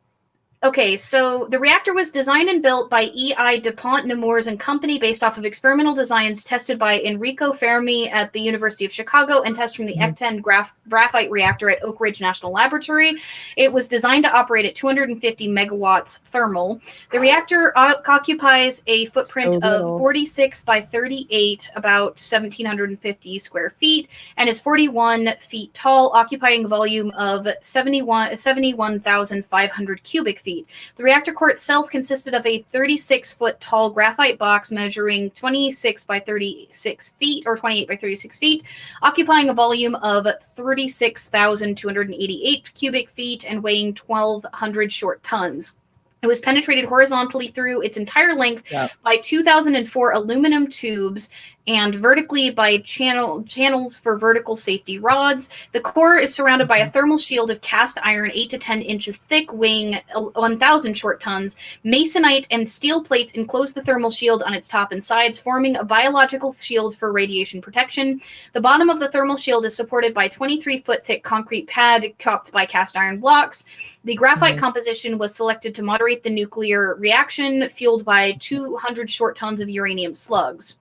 Okay, so the reactor was designed and built by E.I. DuPont Nemours and Company based off of experimental designs tested by Enrico Fermi at the University of Chicago and tested from the Ec-10 graphite reactor at Oak Ridge National Laboratory. It was designed to operate at 250 megawatts thermal. The reactor occupies a footprint of 46 by 38, about 1,750 square feet, and is 41 feet tall, occupying a volume of 71,500 cubic feet. The reactor core itself consisted of a 36-foot tall graphite box measuring 26 by 36 feet, or 28 by 36 feet, occupying a volume of 36,288 cubic feet and weighing 1,200 short tons. It was penetrated horizontally through its entire length by 2004 aluminum tubes and vertically by channels for vertical safety rods. The core is surrounded by a thermal shield of cast iron 8 to 10 inches thick, weighing 1,000 short tons. Masonite and steel plates enclose the thermal shield on its top and sides, forming a biological shield for radiation protection. The bottom of the thermal shield is supported by a 23-foot thick concrete pad topped by cast iron blocks. The graphite composition was selected to moderate the nuclear reaction, fueled by 200 short tons of uranium slugs.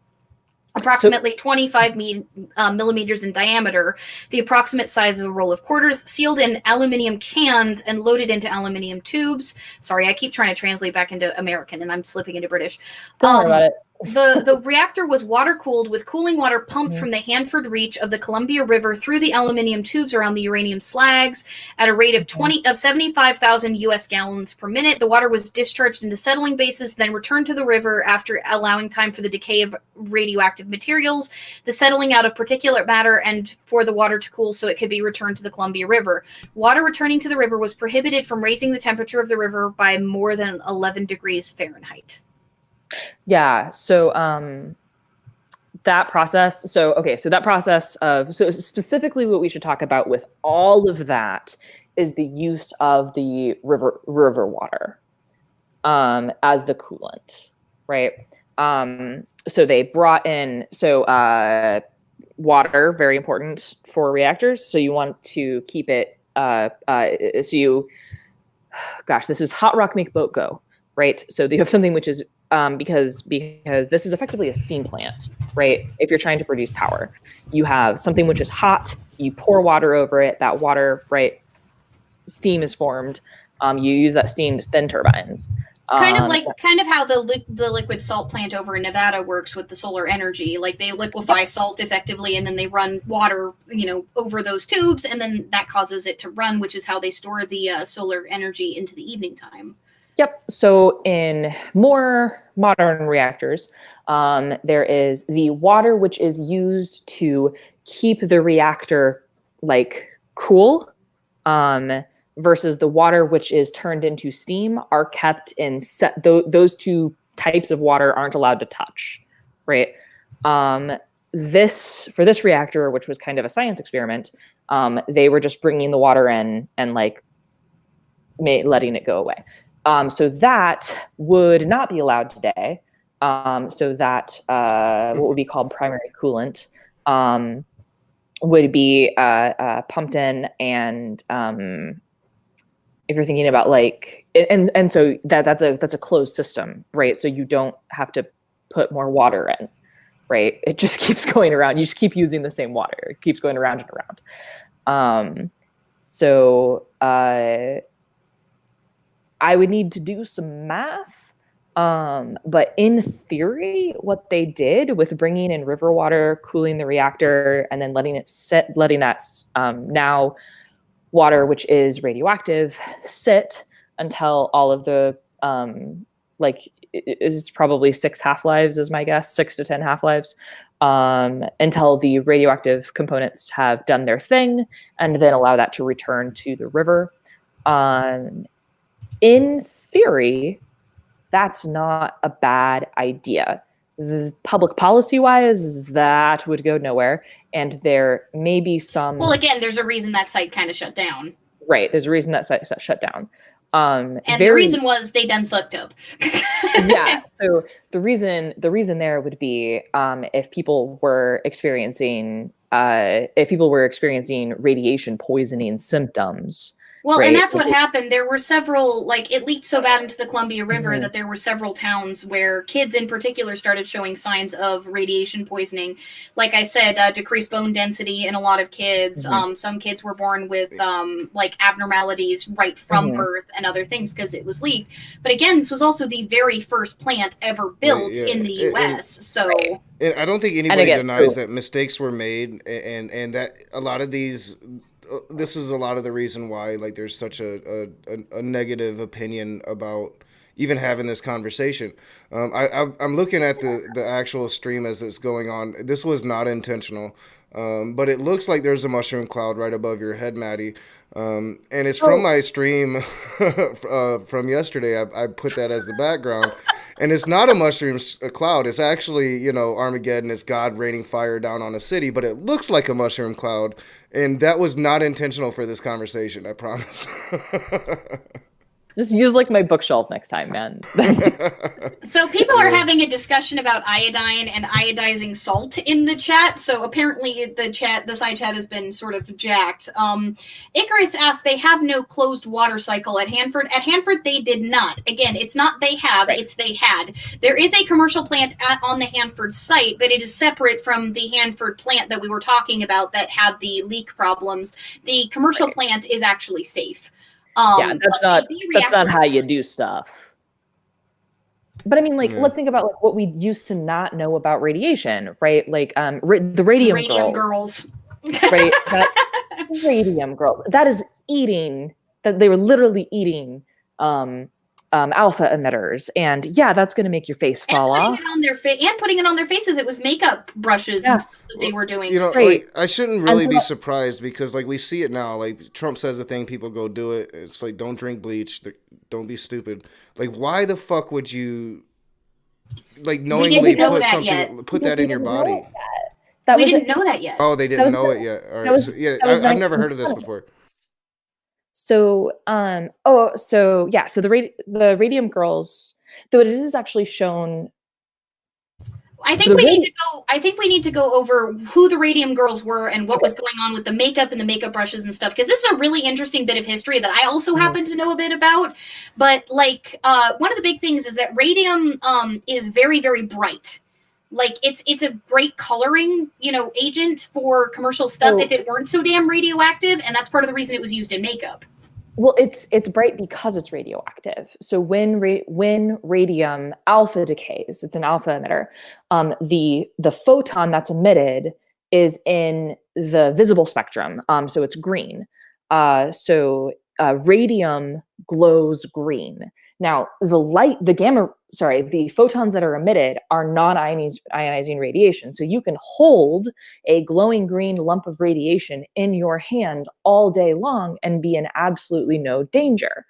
approximately 25 millimeters in diameter, the approximate size of a roll of quarters, sealed in aluminum cans and loaded into aluminum tubes. Sorry, I keep trying to translate back into American and I'm slipping into British. Don't worry about it. The reactor was water-cooled with cooling water pumped from the Hanford Reach of the Columbia River through the aluminum tubes around the uranium slags at a rate of 75,000 U.S. gallons per minute. The water was discharged into settling bases, then returned to the river after allowing time for the decay of radioactive materials, the settling out of particulate matter, and for the water to cool so it could be returned to the Columbia River. Water returning to the river was prohibited from raising the temperature of the river by more than 11 degrees Fahrenheit. Yeah. So that process. So that process of specifically what we should talk about with all of that is the use of the river water as the coolant, right? So they brought in water, very important for reactors. So you want to keep it. This is hot rock make boat go, right? So you have something which is because this is effectively a steam plant, right? If you're trying to produce power, you have something which is hot, you pour water over it, that water, right, steam is formed. You use that steam to spin turbines. Kind of how the liquid salt plant over in Nevada works with the solar energy. Like they liquefy salt effectively, and then they run water, over those tubes, and then that causes it to run, which is how they store the solar energy into the evening time. Yep. So in more modern reactors, there is the water which is used to keep the reactor cool, versus the water which is turned into steam are kept in those two types of water aren't allowed to touch, right? For this reactor, which was kind of a science experiment, they were just bringing the water in and letting it go away. So that would not be allowed today. So that what would be called primary coolant would be pumped in, and if you're thinking about and so that's a closed system, right? So you don't have to put more water in, right? It just keeps going around. You just keep using the same water. It keeps going around and around. I would need to do some math, but in theory, what they did with bringing in river water, cooling the reactor, and then letting it sit, letting that now water, which is radioactive, sit until all of the it's probably 6 half-lives is my guess, 6 to 10 half-lives, until the radioactive components have done their thing, and then allow that to return to the river. In theory, that's not a bad idea. Public policy-wise, that would go nowhere, and there may be some... Well, again, there's a reason that site kind of shut down. Right, there's a reason that site shut down. And the reason was they done fucked up. Yeah, so the reason there would be if people were experiencing radiation poisoning symptoms. Well, right? And that's what happened. There were several, it leaked so bad into the Columbia River that there were several towns where kids in particular started showing signs of radiation poisoning. Like I said, decreased bone density in a lot of kids. Some kids were born with abnormalities right from birth and other things because it was leaked. But again, this was also the very first plant ever built in the U.S. And I don't think anybody denies that mistakes were made, and that a lot of these... this is a lot of the reason why there's such a negative opinion about even having this conversation. I'm looking at the actual stream as it's going on. This was not intentional, but it looks like there's a mushroom cloud right above your head, Maddie. And it's from my stream from yesterday. I put that as the background. And it's not a mushroom cloud. It's actually, Armageddon. It's God raining fire down on a city, but it looks like a mushroom cloud. And that was not intentional for this conversation, I promise. Just use like my bookshelf next time, man. So people are having a discussion about iodine and iodizing salt in the chat. So apparently the side chat has been sort of jacked. Icarus asked, they have no closed water cycle at Hanford. At Hanford, they did not. Again, it's not they have, it's they had. There is a commercial plant on the Hanford site, but it is separate from the Hanford plant that we were talking about that had the leak problems. The commercial plant is actually safe. Yeah, that's not how you do stuff. But I mean, like, let's think about like what we used to not know about radiation, right? Like, the radium girls, right? That radium girls. That is eating. That they were literally eating alpha emitters, and yeah, that's going to make your face fall off. Putting it on their faces. It was makeup brushes and stuff that they were doing. You know, like, I shouldn't really be surprised because, like, we see it now. Like, Trump says the thing, people go do it. It's like, don't drink bleach. Don't be stupid. Like, why the fuck would you, like, knowingly put that in your body? We didn't know that yet. Oh, they didn't know it yet. All right. I've never heard of this before. So, so the radium girls, though it is actually shown. I think we need to go over who the radium girls were and what was going on with the makeup and the makeup brushes and stuff, because this is a really interesting bit of history that I also happen to know a bit about. But like, one of the big things is that radium is very, very bright. Like it's a great coloring, agent for commercial stuff if it weren't so damn radioactive, and that's part of the reason it was used in makeup. Well, it's bright because it's radioactive. So when radium alpha decays, it's an alpha emitter. The photon that's emitted is in the visible spectrum. So it's green. Radium glows green. Now, the photons that are emitted are non-ionizing radiation. So you can hold a glowing green lump of radiation in your hand all day long and be in absolutely no danger.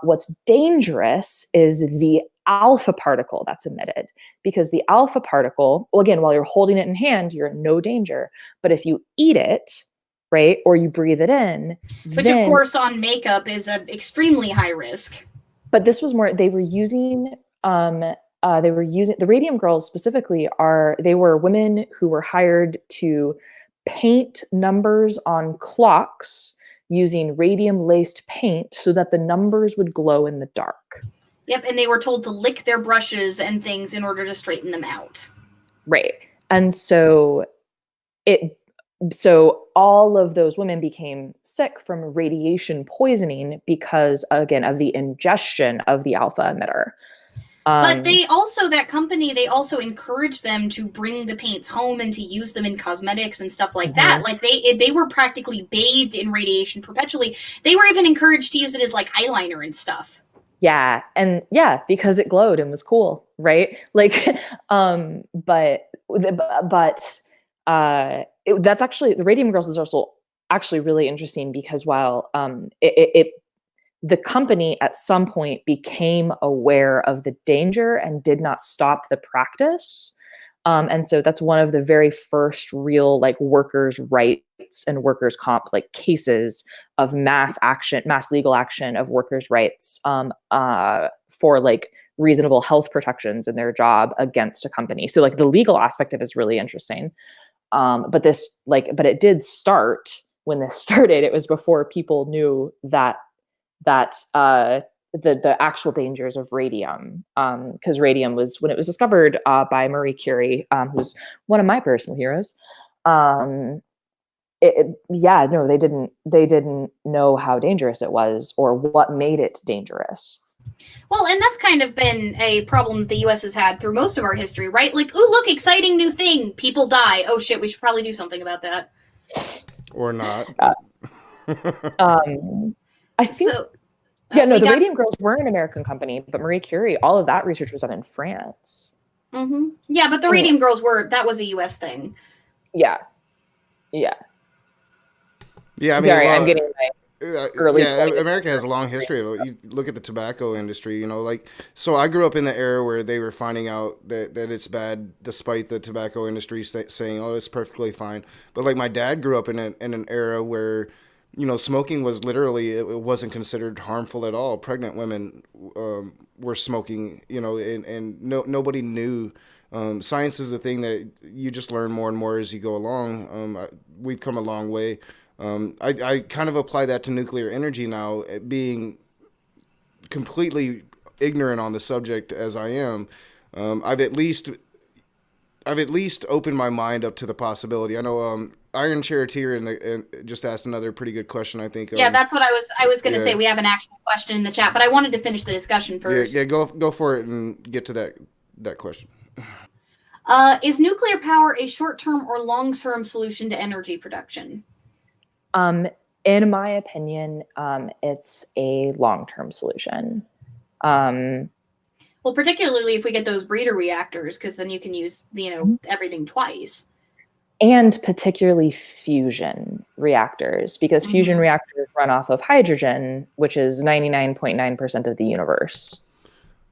What's dangerous is the alpha particle that's emitted, because the alpha particle, well, again, while you're holding it in hand, you're in no danger. But if you eat it, right, or you breathe it in, which of course on makeup is an extremely high risk. But this was more, they were using the radium girls specifically they were women who were hired to paint numbers on clocks using radium laced paint so that the numbers would glow in the dark. Yep, and they were told to lick their brushes and things in order to straighten them out. Right. And so all of those women became sick from radiation poisoning because, again, of the ingestion of the alpha emitter. But they also encouraged them to bring the paints home and to use them in cosmetics and stuff like that. Like they were practically bathed in radiation perpetually. They were even encouraged to use it as like eyeliner and stuff. Yeah, and because it glowed and was cool, right? Like, that's actually, the radium girls is also actually really interesting because while the company at some point became aware of the danger and did not stop the practice. And so that's one of the very first real like workers' rights and workers' comp like cases of mass legal action of workers' rights for like reasonable health protections in their job against a company. So like the legal aspect of it is really interesting. But it did start when this started. It was before people knew that the actual dangers of radium, because radium was, when it was discovered by Marie Curie, who's one of my personal heroes. They didn't know how dangerous it was or what made it dangerous. Well, and that's kind of been a problem the U.S. has had through most of our history, right? Like, ooh, look, exciting new thing. People die. Oh, shit, we should probably do something about that. Or not. I think... the radium girls were an American company, but Marie Curie, all of that research was done in France. Mm-hmm. Yeah, but the radium girls that was a U.S. thing. Yeah. Yeah, I mean... I'm getting my... America has a long history of it. You look at the tobacco industry, so I grew up in the era where they were finding out that it's bad, despite the tobacco industry saying, "Oh, it's perfectly fine." But like my dad grew up in an era where smoking was literally, it wasn't considered harmful at all. Pregnant women were smoking, and nobody knew. Science is the thing that you just learn more and more as you go along. We've come a long way. I kind of apply that to nuclear energy now, being completely ignorant on the subject as I am. I've at least opened my mind up to the possibility. I know Iron Charioteer and just asked another pretty good question, I think. Yeah, that's what I was going to say. We have an actual question in the chat, but I wanted to finish the discussion first. Yeah, go for it and get to that question. Is nuclear power a short-term or long-term solution to energy production? In my opinion, it's a long-term solution. Well, particularly if we get those breeder reactors, because then you can use, everything twice. And particularly fusion reactors, because fusion reactors run off of hydrogen, which is 99.9% of the universe.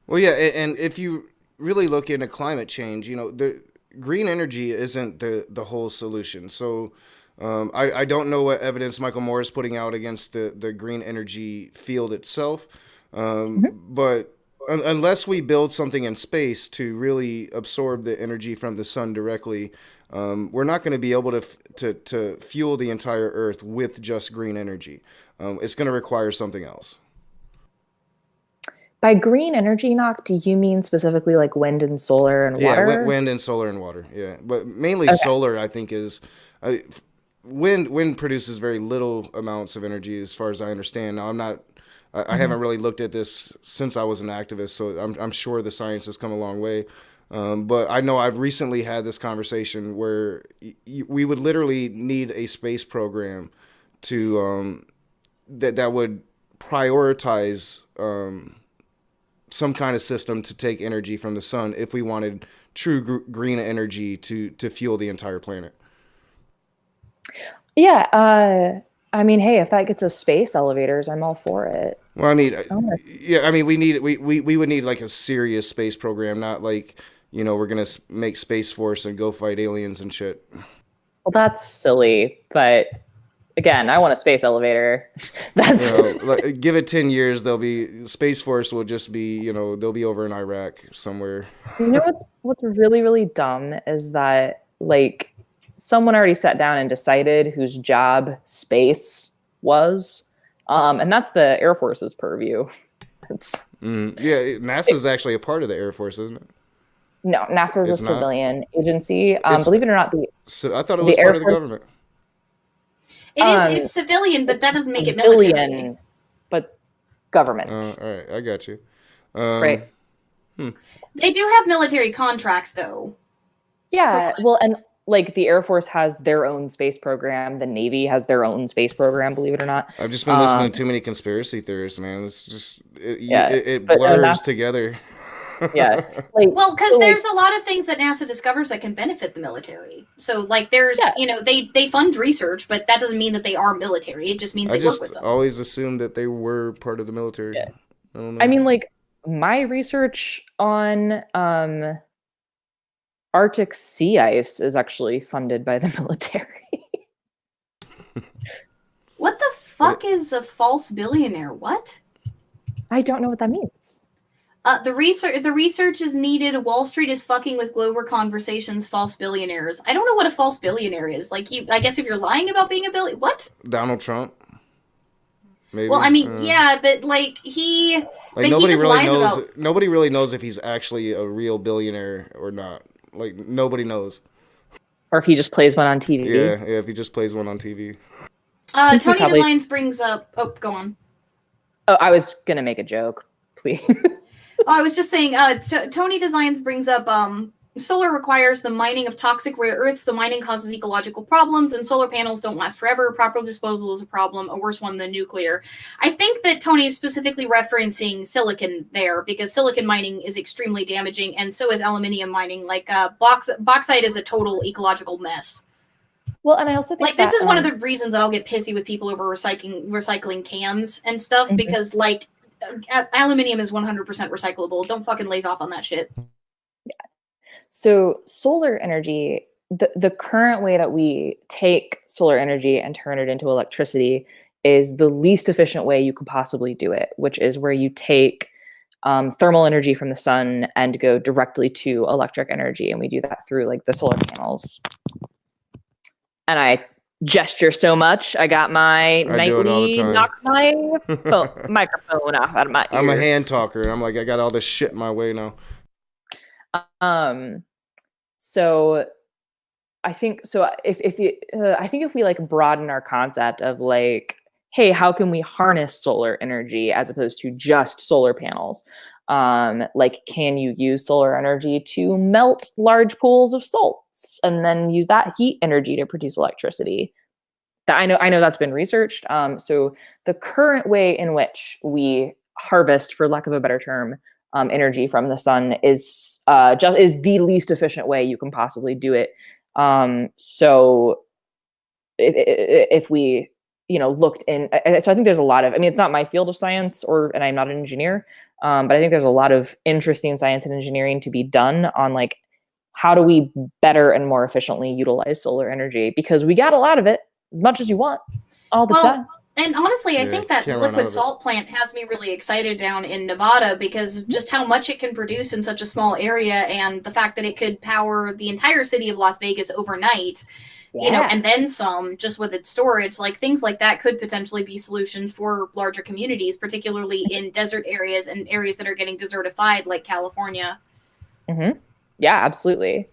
Well, yeah, and if you really look into climate change, the green energy isn't the whole solution. So I don't know what evidence Michael Moore is putting out against the green energy field itself, but unless we build something in space to really absorb the energy from the sun directly, we're not going to be able to fuel the entire Earth with just green energy. It's going to require something else. By green energy, Knock, do you mean specifically like wind and solar and water? Yeah, wind and solar and water. Yeah, but mainly solar, I think, is wind produces very little amounts of energy, as far as I understand. Now, I haven't really looked at this since I was an activist, so I'm sure the science has come a long way. But I know I've recently had this conversation where we would literally need a space program to that would prioritize some kind of system to take energy from the sun if we wanted true green energy to fuel the entire planet. Yeah, I mean, hey, if that gets us space elevators, I'm all for it. Well, I mean, we would need like a serious space program, not like, we're gonna make Space Force and go fight aliens and shit. Well, that's silly, but again, I want a space elevator. That's give it 10 years, Space Force will just be, they'll be over in Iraq somewhere. You know what's really, really dumb is that like someone already sat down and decided whose job space was, and that's the Air Force's purview. Yeah, NASA's actually a part of the Air Force, isn't it? No, NASA is a civilian agency. Believe it or not, I thought it was part of the government. It's civilian, but that doesn't make it military. But government. All right, I got you. Right. They do have military contracts, though. Yeah, well, and like the Air Force has their own space program. The Navy has their own space program, believe it or not. I've just been listening to too many conspiracy theories, man. It's just, it blurs together. Yeah. Well, because there's a lot of things that NASA discovers that can benefit the military. So, like, there's, they fund research, but that doesn't mean that they are military. It just means they work with them. I always assumed that they were part of the military. Yeah. I don't know. I mean, like, my research on Arctic sea ice is actually funded by the military. What the fuck is a false billionaire? What? I don't know what that means. The research is needed. Wall Street is fucking with Glover Conversations. False billionaires. I don't know what a false billionaire is. Like, I guess if you're lying about being a billionaire, what? Donald Trump. Maybe. Well, I mean, yeah, but like he. Like nobody really knows. Nobody really knows if he's actually a real billionaire or not. Like nobody knows. Or if he just plays one on TV. Yeah, if he just plays one on TV. Tony Designs brings up. Oh, go on. Oh, I was gonna make a joke. Please. I was just saying, Tony Designs brings up solar requires the mining of toxic rare earths. The mining causes ecological problems, and solar panels don't last forever. Proper disposal is a problem, a worse one than nuclear. I think that Tony is specifically referencing silicon there, because silicon mining is extremely damaging, and so is aluminium mining. Like, bauxite is a total ecological mess. Well, and I also think this is one of the reasons that I'll get pissy with people over recycling cans and stuff, because, like, aluminium is 100% recyclable. Don't fucking laze off on that shit. Yeah. So solar energy, the current way that we take solar energy and turn it into electricity is the least efficient way you could possibly do it, which is where you take thermal energy from the sun and go directly to electric energy. And we do that through like the solar panels. And I gesture so much. I got my nightly knock my microphone off out of my ear. I'm a hand talker, and I'm like, I got all this shit in my way now. So I think if we like broaden our concept of like, hey, how can we harness solar energy as opposed to just solar panels? Like, can you use solar energy to melt large pools of salts and then use that heat energy to produce electricity? I know that's been researched. So the current way in which we harvest, for lack of a better term, energy from the sun is the least efficient way you can possibly do it. So if we looked in, so I think there's a lot of, I mean, it's not my field of science, and I'm not an engineer, but I think there's a lot of interesting science and engineering to be done on like, how do we better and more efficiently utilize solar energy? Because we got a lot of it, as much as you want, all the time. And honestly, I think that liquid salt plant has me really excited down in Nevada because just how much it can produce in such a small area, and the fact that it could power the entire city of Las Vegas overnight, and then some, just with its storage, like things like that could potentially be solutions for larger communities, particularly in desert areas and areas that are getting desertified like California. Mm-hmm. Yeah, absolutely.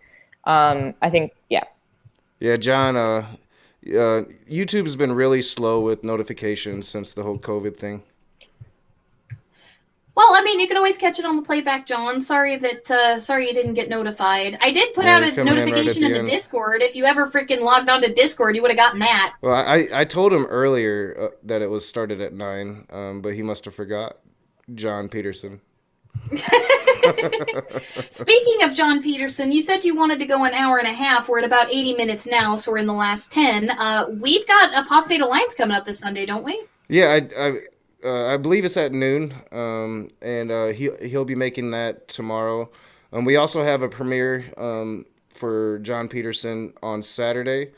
I think, yeah. Yeah, John, YouTube has been really slow with notifications since the whole COVID thing. Well, I mean, you can always catch it on the playback, John. Sorry you didn't get notified. I did put out a notification in the Discord. If you ever freaking logged onto Discord, you would have gotten that. Well, I told him earlier that it was started at 9, but he must have forgot. John Peterson. Speaking of John Peterson, you said you wanted to go an hour and a half. We're at about 80 minutes now, so we're in the last 10. We've got Apostate Alliance coming up this Sunday, don't we? Yeah, I believe it's at noon, and he'll be making that tomorrow. We also have a premiere for John Peterson on Saturday.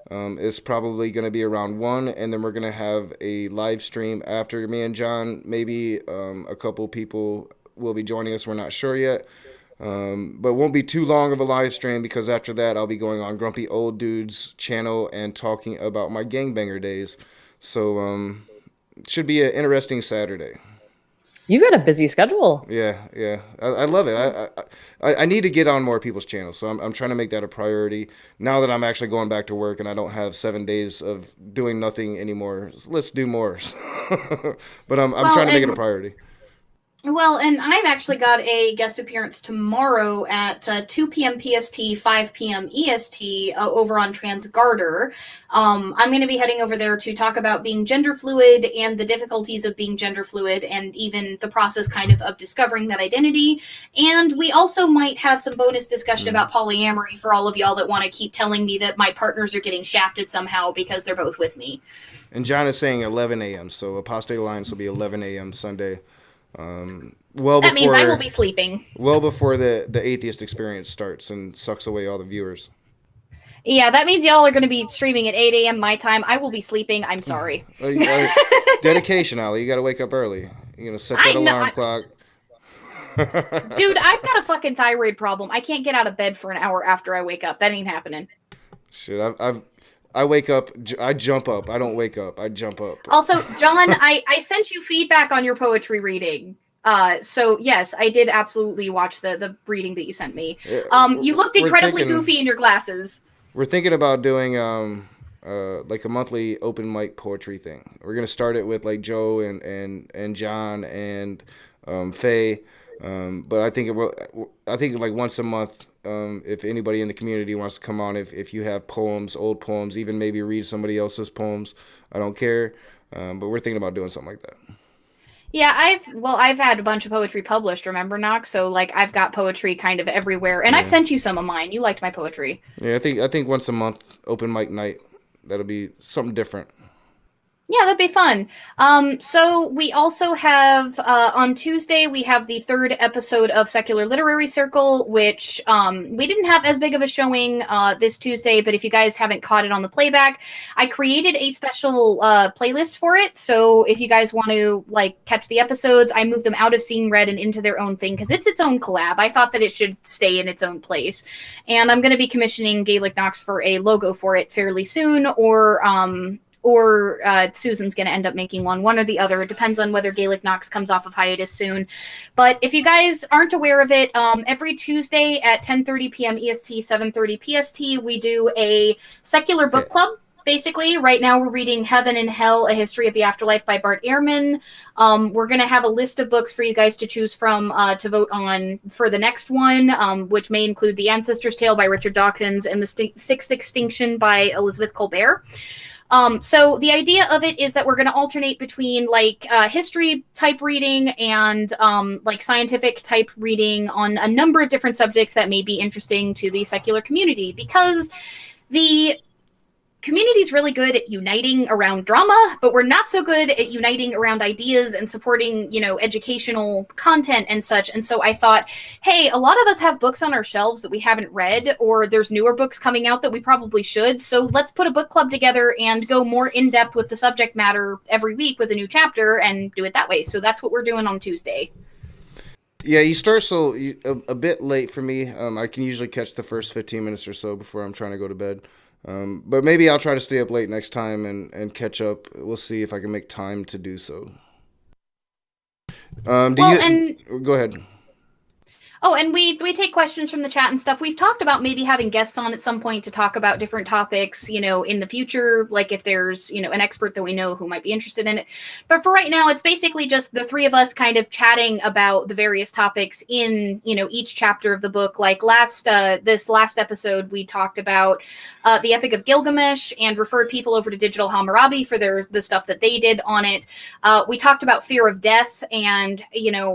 It's probably going to be around 1, and then we're going to have a live stream after me and John. Maybe a couple people will be joining us. We're not sure yet, but won't be too long of a live stream because after that I'll be going on Grumpy Old Dude's channel and talking about my gangbanger days. So should be an interesting Saturday. You've got a busy schedule. Yeah. I love it. I need to get on more people's channels, so I'm trying to make that a priority now that I'm actually going back to work and I don't have 7 days of doing nothing anymore. Let's do more. But I'm trying to make it a priority. Well, and I've actually got a guest appearance tomorrow at 2 p.m. PST, 5 p.m. EST over on Transgarter. I'm going to be heading over there to talk about being gender fluid and the difficulties of being gender fluid and even the process kind of discovering that identity. And we also might have some bonus discussion about polyamory for all of y'all that want to keep telling me that my partners are getting shafted somehow because they're both with me. And John is saying 11 a.m., so Apostate Alliance will be 11 a.m. Sunday. That means I will be sleeping. Well before the atheist experience starts and sucks away all the viewers. Yeah, that means y'all are going to be streaming at 8 a.m. my time. I will be sleeping. I'm sorry. Dedication, Ali. You got to wake up early. You're going to set that alarm clock. Dude, I've got a fucking thyroid problem. I can't get out of bed for an hour after I wake up. That ain't happening. Shit, I wake up, I jump up. I don't wake up. I jump up. Also, John, I sent you feedback on your poetry reading. So yes, I did absolutely watch the reading that you sent me. You looked incredibly goofy in your glasses. We're thinking about doing like a monthly open mic poetry thing. We're gonna start it with like Joe and John and Faye. But I think like once a month, if anybody in the community wants to come on, if you have poems, old poems, even maybe read somebody else's poems, I don't care. But we're thinking about doing something like that. Yeah, I've had a bunch of poetry published, remember, Knox? So like I've got poetry kind of everywhere, and I've sent you some of mine. You liked my poetry. Yeah, I think once a month, open mic night, that'll be something different. Yeah, that'd be fun. So we also have on Tuesday we have the third episode of Secular Literary Circle, which we didn't have as big of a showing this Tuesday, but if you guys haven't caught it on the playback, I created a special playlist for it. So if you guys want to like catch the episodes, I moved them out of Seeing Red and into their own thing because it's its own collab. I thought that it should stay in its own place, and I'm going to be commissioning Gaelic Knox for a logo for it fairly soon, or Susan's going to end up making one or the other. It depends on whether Gaelic Knox comes off of hiatus soon. But if you guys aren't aware of it, every Tuesday at 10:30 p.m. EST, 7:30 PST, we do a secular book club. Basically, right now we're reading Heaven and Hell, A History of the Afterlife by Bart Ehrman. We're going to have a list of books for you guys to choose from to vote on for the next one, which may include The Ancestor's Tale by Richard Dawkins and The Sixth Extinction by Elizabeth Colbert. So the idea of it is that we're going to alternate between like history type reading and like scientific type reading on a number of different subjects that may be interesting to the secular community, because the community is really good at uniting around drama, but we're not so good at uniting around ideas and supporting, educational content and such. And so I thought, hey, a lot of us have books on our shelves that we haven't read, or there's newer books coming out that we probably should. So let's put a book club together and go more in depth with the subject matter every week with a new chapter and do it that way. So that's what we're doing on Tuesday. Yeah, you start a bit late for me. I can usually catch the first 15 minutes or so before I'm trying to go to bed. But maybe I'll try to stay up late next time and catch up. We'll see if I can make time to do so. Go ahead. Oh, and we take questions from the chat and stuff. We've talked about maybe having guests on at some point to talk about different topics, in the future, like if there's, an expert that we know who might be interested in it. But for right now, it's basically just the three of us kind of chatting about the various topics in, each chapter of the book. Like this last episode, we talked about the Epic of Gilgamesh and referred people over to Digital Hammurabi for the stuff that they did on it. We talked about fear of death and,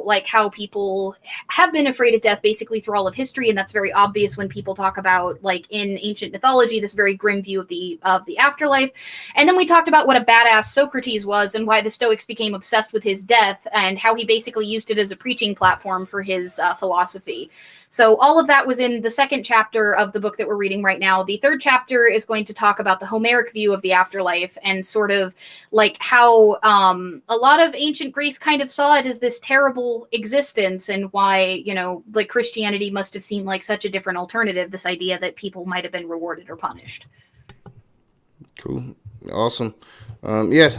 like how people have been afraid of death basically through all of history, and that's very obvious when people talk about, like, in ancient mythology, this very grim view of the afterlife. And then we talked about what a badass Socrates was and why the Stoics became obsessed with his death and how he basically used it as a preaching platform for his philosophy. So all of that was in the second chapter of the book that we're reading right now. The third chapter is going to talk about the Homeric view of the afterlife and sort of like how a lot of ancient Greece kind of saw it as this terrible existence, and why, like Christianity must have seemed like such a different alternative, this idea that people might have been rewarded or punished. Cool. Awesome. Yes,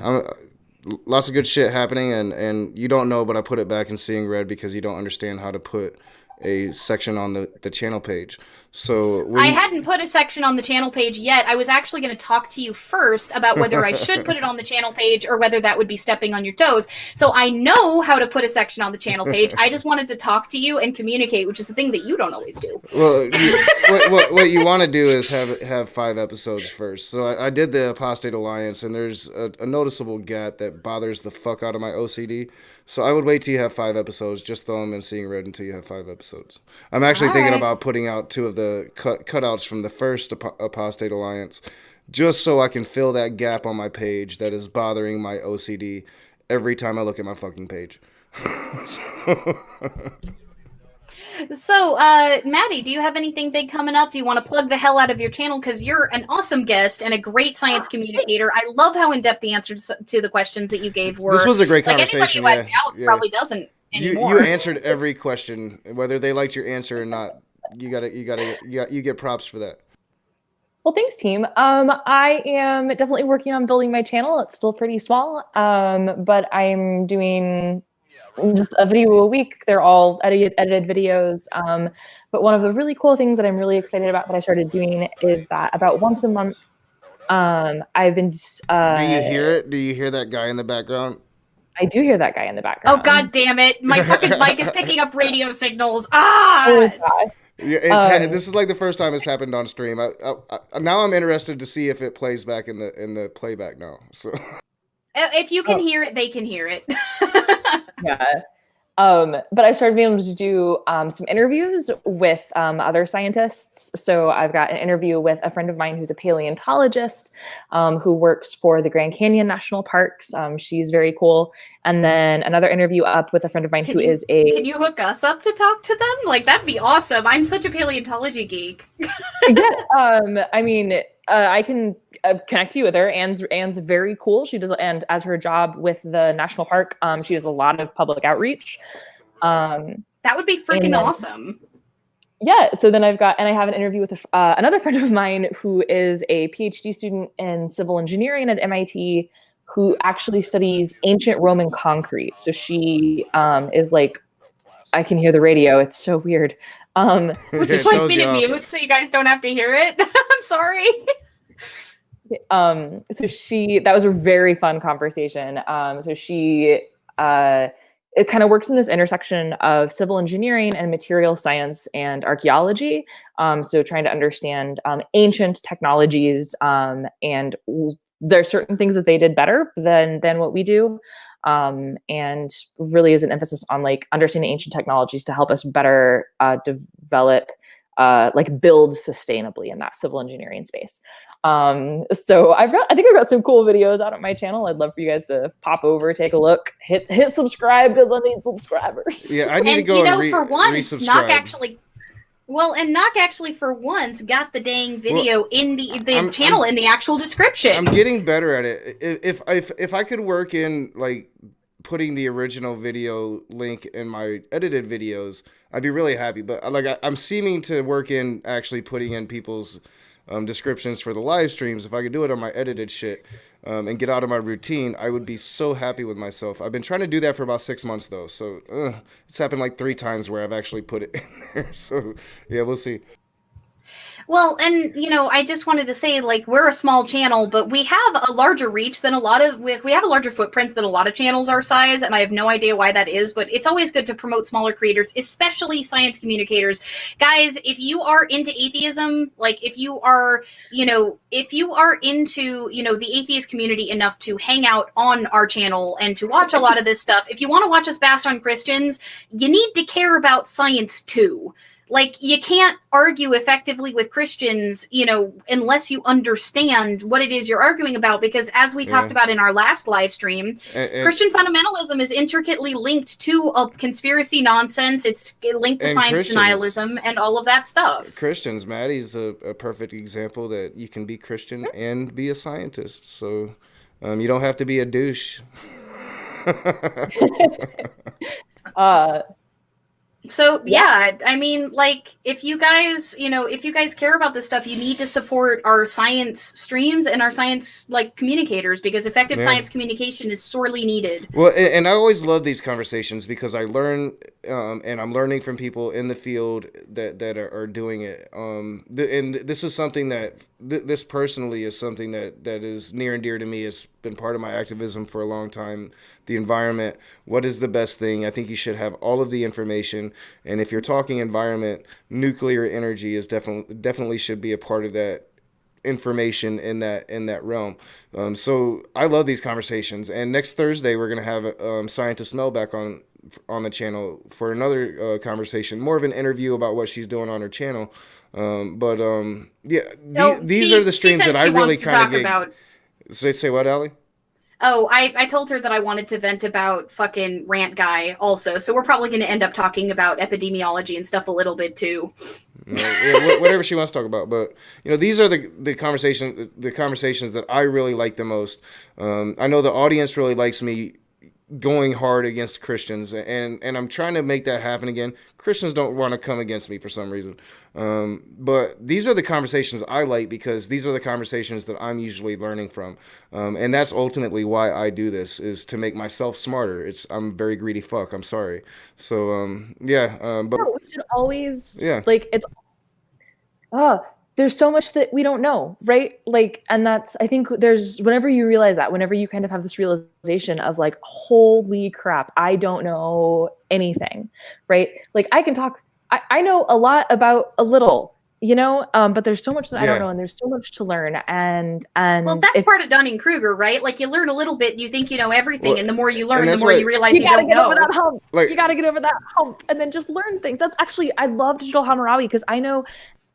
lots of good shit happening, and you don't know, but I put it back in Seeing Red because you don't understand how to put a section on the channel page. So I hadn't put a section on the channel page yet. I was actually going to talk to you first about whether I should put it on the channel page or whether that would be stepping on your toes. So I know how to put a section on the channel page. I just wanted to talk to you and communicate, which is the thing that you don't always do. Well, what you want to do is have 5 episodes first. So I did the Apostate Alliance, and there's a noticeable gap that bothers the fuck out of my OCD. So I would wait till you have 5 episodes. Just throw them in Seeing Red until you have 5 episodes. I'm actually thinking about putting out 2 of the cutouts from the first Apostate Alliance, just so I can fill that gap on my page that is bothering my OCD every time I look at my fucking page. So, Maddie, do you have anything big coming up? Do you want to plug the hell out of your channel? Because you're an awesome guest and a great science communicator. I love how in-depth the answers to the questions that you gave were. This was a great conversation. Like anybody who Alex probably doesn't anymore. You answered every question, whether they liked your answer or not. You get props for that. Well, thanks, team. I am definitely working on building my channel. It's still pretty small, but I'm doing just a video a week. They're all edited videos. But one of the really cool things that I'm really excited about that I started doing is that about once a month, I've been. Do you hear it? Do you hear that guy in the background? I do hear that guy in the background. Oh, God damn it. My fucking mic is picking up radio signals. Ah! Yeah, this is like the first time it's happened on stream. Now I'm interested to see if it plays back in the playback now. So if you can hear it, they can hear it. Yeah. But I started being able to do some interviews with other scientists. So I've got an interview with a friend of mine who's a paleontologist who works for the Grand Canyon National Parks. She's very cool. And then another interview up with a friend of mine Can you hook us up to talk to them? Like, that'd be awesome. I'm such a paleontology geek. Yeah, I mean, I can connect you with her. Anne's very cool. She does, and as her job with the national park, she does a lot of public outreach. That would be freaking awesome. Yeah. So then I have an interview with another friend of mine who is a PhD student in civil engineering at MIT, who actually studies ancient Roman concrete. So she is like, I can hear the radio. It's so weird. Would you place me to mute so you guys don't have to hear it? I'm sorry. So that was a very fun conversation. So she it kind of works in this intersection of civil engineering and material science and archaeology. So trying to understand ancient technologies, and there are certain things that they did better than what we do. And really is an emphasis on like understanding ancient technologies to help us better develop, like build sustainably in that civil engineering space. So I think I've got some cool videos out on my channel. I'd love for you guys to pop over, take a look, hit subscribe because I need subscribers. Yeah, I need to go and for once, resubscribe. Knock actually for once got the dang video in the channel in the actual description. I'm getting better at it. If I could work in like putting the original video link in my edited videos, I'd be really happy. But like I'm seeming to work in actually putting in people's descriptions for the live streams. If I could do it on my edited shit and get out of my routine, I would be so happy with myself. I've been trying to do that for about 6 months though, so it's happened like 3 times where I've actually put it in there. So yeah, we'll see. Well, and I just wanted to say, like, we're a small channel, but we have a larger reach than we have a larger footprint than a lot of channels our size, and I have no idea why that is, but it's always good to promote smaller creators, especially science communicators. Guys, if you are into atheism, like if you are into, the atheist community enough to hang out on our channel and to watch a lot of this stuff, if you want to watch us bash on Christians, you need to care about science too. Like, you can't argue effectively with Christians, unless you understand what it is you're arguing about. Because as we talked about in our last live stream, Christian fundamentalism is intricately linked to a conspiracy nonsense. It's linked to science denialism and all of that stuff. Christians, Maddie's a perfect example that you can be Christian and be a scientist. So you don't have to be a douche. So yeah, I mean, like, if you guys care about this stuff, you need to support our science streams and our science communicators, because effective science communication is sorely needed. Well, and I always love these conversations because I learn, and I'm learning from people in the field that are doing it. And this is something that this personally is something that is near and dear to me. It's been part of my activism for a long time. The environment, what is the best thing? I think you should have all of the information. And if you're talking environment, nuclear energy is definitely should be a part of that information in that realm. So I love these conversations. And next Thursday we're gonna have Scientist Mel back on the channel for another conversation, more of an interview about what she's doing on her channel. These are the streams that I really kind of get. About... Say what, Allie? Oh, I told her that I wanted to vent about fucking Rant Guy also, so we're probably going to end up talking about epidemiology and stuff a little bit too. Whatever she wants to talk about, but these are the conversations that I really like the most. I know the audience really likes me going hard against Christians, and I'm trying to make that happen again. Christians don't want to come against me for some reason, but these are the conversations I like because these are the conversations that I'm usually learning from, and that's ultimately why I do this, is to make myself smarter. I'm a very greedy fuck. I'm sorry. So but no, we should always there's so much that we don't know, right? Like, and that's, I think whenever you realize that, whenever you kind of have this realization of like, holy crap, I don't know anything, right? Like I can talk, I know a lot about a little, you know, but there's so much that I don't know, and there's so much to learn, and well, that's part of Dunning-Kruger, right? Like, you learn a little bit, you think you know everything, and the more you learn, the more you realize you don't know. Over that hump. Like, you got to get over that hump, and then just learn things. That's actually, I love Digital Hammurabi because I know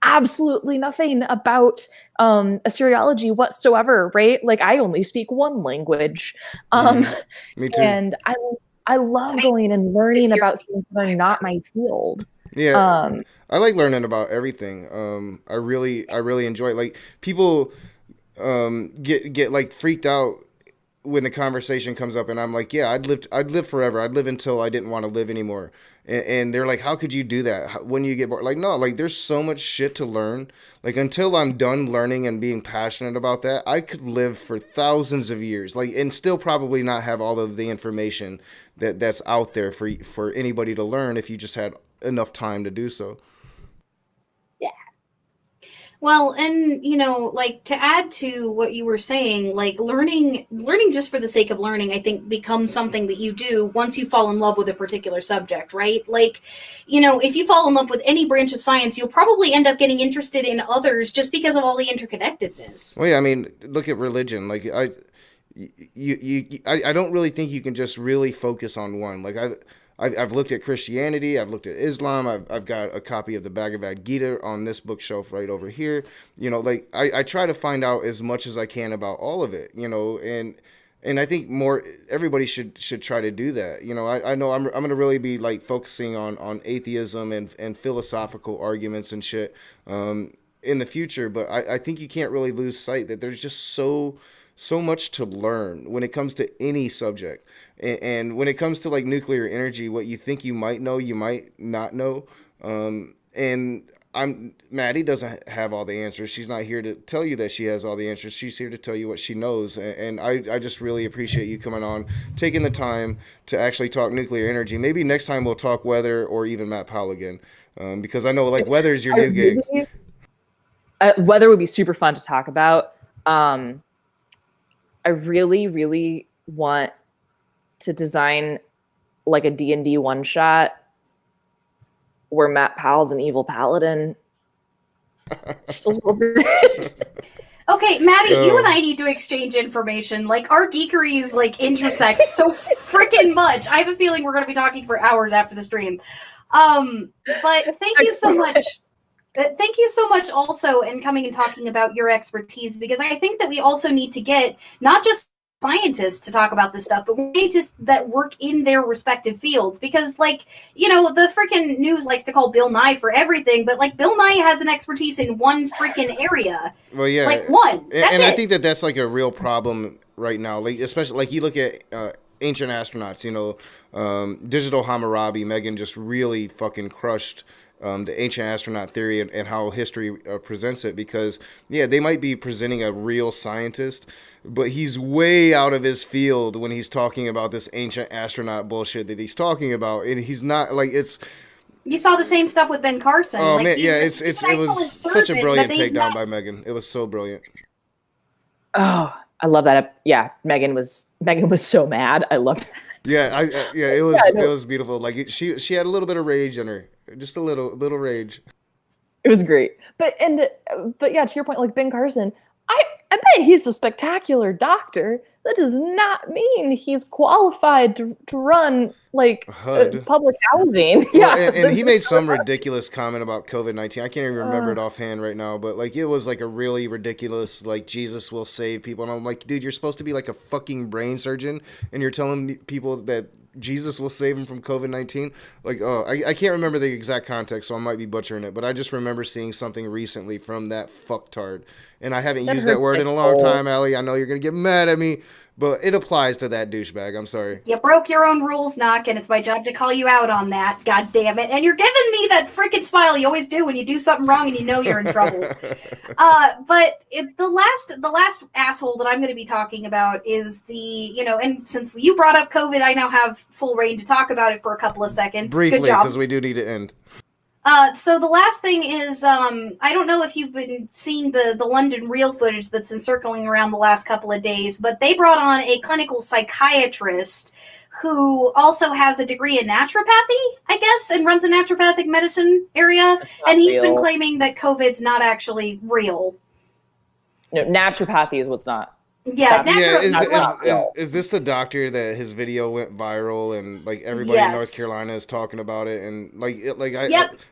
absolutely nothing about Assyriology whatsoever, right? Like, I only speak one language. Me too. And I love going and learning about things that are not my field. Yeah, I like learning about everything. I really enjoy it. Like, people get like freaked out when the conversation comes up, and I'm like, yeah, I'd live forever. I'd live until I didn't want to live anymore. And they're like, how could you do that? When you get bored? Like, no, like, there's so much shit to learn. Like, until I'm done learning and being passionate about that, I could live for thousands of years, like, and still probably not have all of the information that's out there for anybody to learn if you just had enough time to do so. Well, and, you know, like, to add to what you were saying, like, learning just for the sake of learning, I think, becomes something that you do once you fall in love with a particular subject, right? Like, you know, if you fall in love with any branch of science, you'll probably end up getting interested in others just because of all the interconnectedness. Well, yeah, I mean, look at religion. Like, I don't really think you can just really focus on one. Like, I've looked at Christianity, I've looked at Islam, I've got a copy of the Bhagavad Gita on this bookshelf right over here. You know, like, I try to find out as much as I can about all of it, you know, and I think everybody should try to do that. You know, I know I'm going to really be, like, focusing on atheism and philosophical arguments and shit in the future, but I think you can't really lose sight that there's just so much to learn when it comes to any subject. And when it comes to, like, nuclear energy, what you think you might know, you might not know. And Maddie doesn't have all the answers. She's not here to tell you that she has all the answers. She's here to tell you what she knows. And I just really appreciate you coming on, taking the time to actually talk nuclear energy. Maybe next time we'll talk weather or even Matt Powell again. Because I know, like, weather is your new gig. Weather would be super fun to talk about. I really, really want to design, like, a D&D one-shot where Matt Powell's an evil paladin. Just a little bit. Okay, Maddie, you and I need to exchange information. Like, our geekeries, like, intersect so freaking much. I have a feeling we're going to be talking for hours after the stream. But thank you so much. Thank you so much also in coming and talking about your expertise, because I think that we also need to get not just scientists to talk about this stuff, but scientists that work in their respective fields, because, like, you know, the freaking news likes to call Bill Nye for everything, but, like, Bill Nye has an expertise in one freaking area. Well, yeah. Like, one. And I think that's, like, a real problem right now. Like, especially, like, you look at ancient astronauts, you know, Digital Hammurabi, Megan just really fucking crushed the ancient astronaut theory and how history presents it, because, yeah, they might be presenting a real scientist, but he's way out of his field when he's talking about this ancient astronaut bullshit that he's talking about, and he's not, like, it's... You saw the same stuff with Ben Carson. Oh, like, man, yeah, it was such a brilliant takedown by Megan. It was so brilliant. Oh, I love that. Yeah, Megan was so mad. I loved that. Yeah, it was beautiful. Like, she had a little bit of rage in her, just a little rage. It was great, but yeah, to your point, like, Ben Carson, I bet he's a spectacular doctor. That does not mean he's qualified to run, like, public housing. Well, yeah, and he made some ridiculous comment about COVID-19. I can't even remember it offhand right now, but, like, it was, like, a really ridiculous, like, Jesus will save people. And I'm like, dude, you're supposed to be, like, a fucking brain surgeon, and you're telling people that Jesus will save them from COVID-19? Like, I can't remember the exact context, so I might be butchering it, but I just remember seeing something recently from that fucktard. And I haven't used that word in a long time, Allie. I know you're going to get mad at me, but it applies to that douchebag. I'm sorry. You broke your own rules, Knock, and it's my job to call you out on that. God damn it. And you're giving me that freaking smile you always do when you do something wrong and you know you're in trouble. But the last asshole that I'm going to be talking about is and since you brought up COVID, I now have full reign to talk about it for a couple of seconds. Briefly, good job. Because we do need to end. So the last thing is, I don't know if you've been seeing the London Real footage that's been circling around the last couple of days, but they brought on a clinical psychiatrist who also has a degree in naturopathy, I guess, and runs a naturopathic medicine area. And he's been claiming that COVID's not actually real. No, naturopathy is what's not. Yeah, is this the doctor that his video went viral and like everybody in North Carolina is talking about it, and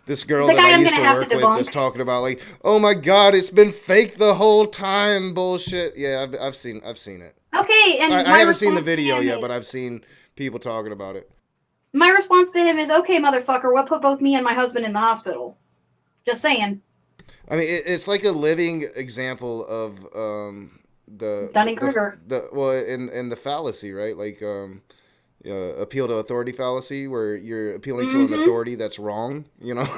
this girl that I used to work with is talking about like, oh my god, it's been fake the whole time, bullshit. Yeah, I've seen it. Okay, and I haven't seen the video yet, but I've seen people talking about it. My response to him is, okay, motherfucker, what put both me and my husband in the hospital? Just saying. I mean, it's like a living example of the Dunning-Kruger. In the fallacy, right? Like appeal to authority fallacy, where you're appealing to an authority that's wrong, you know.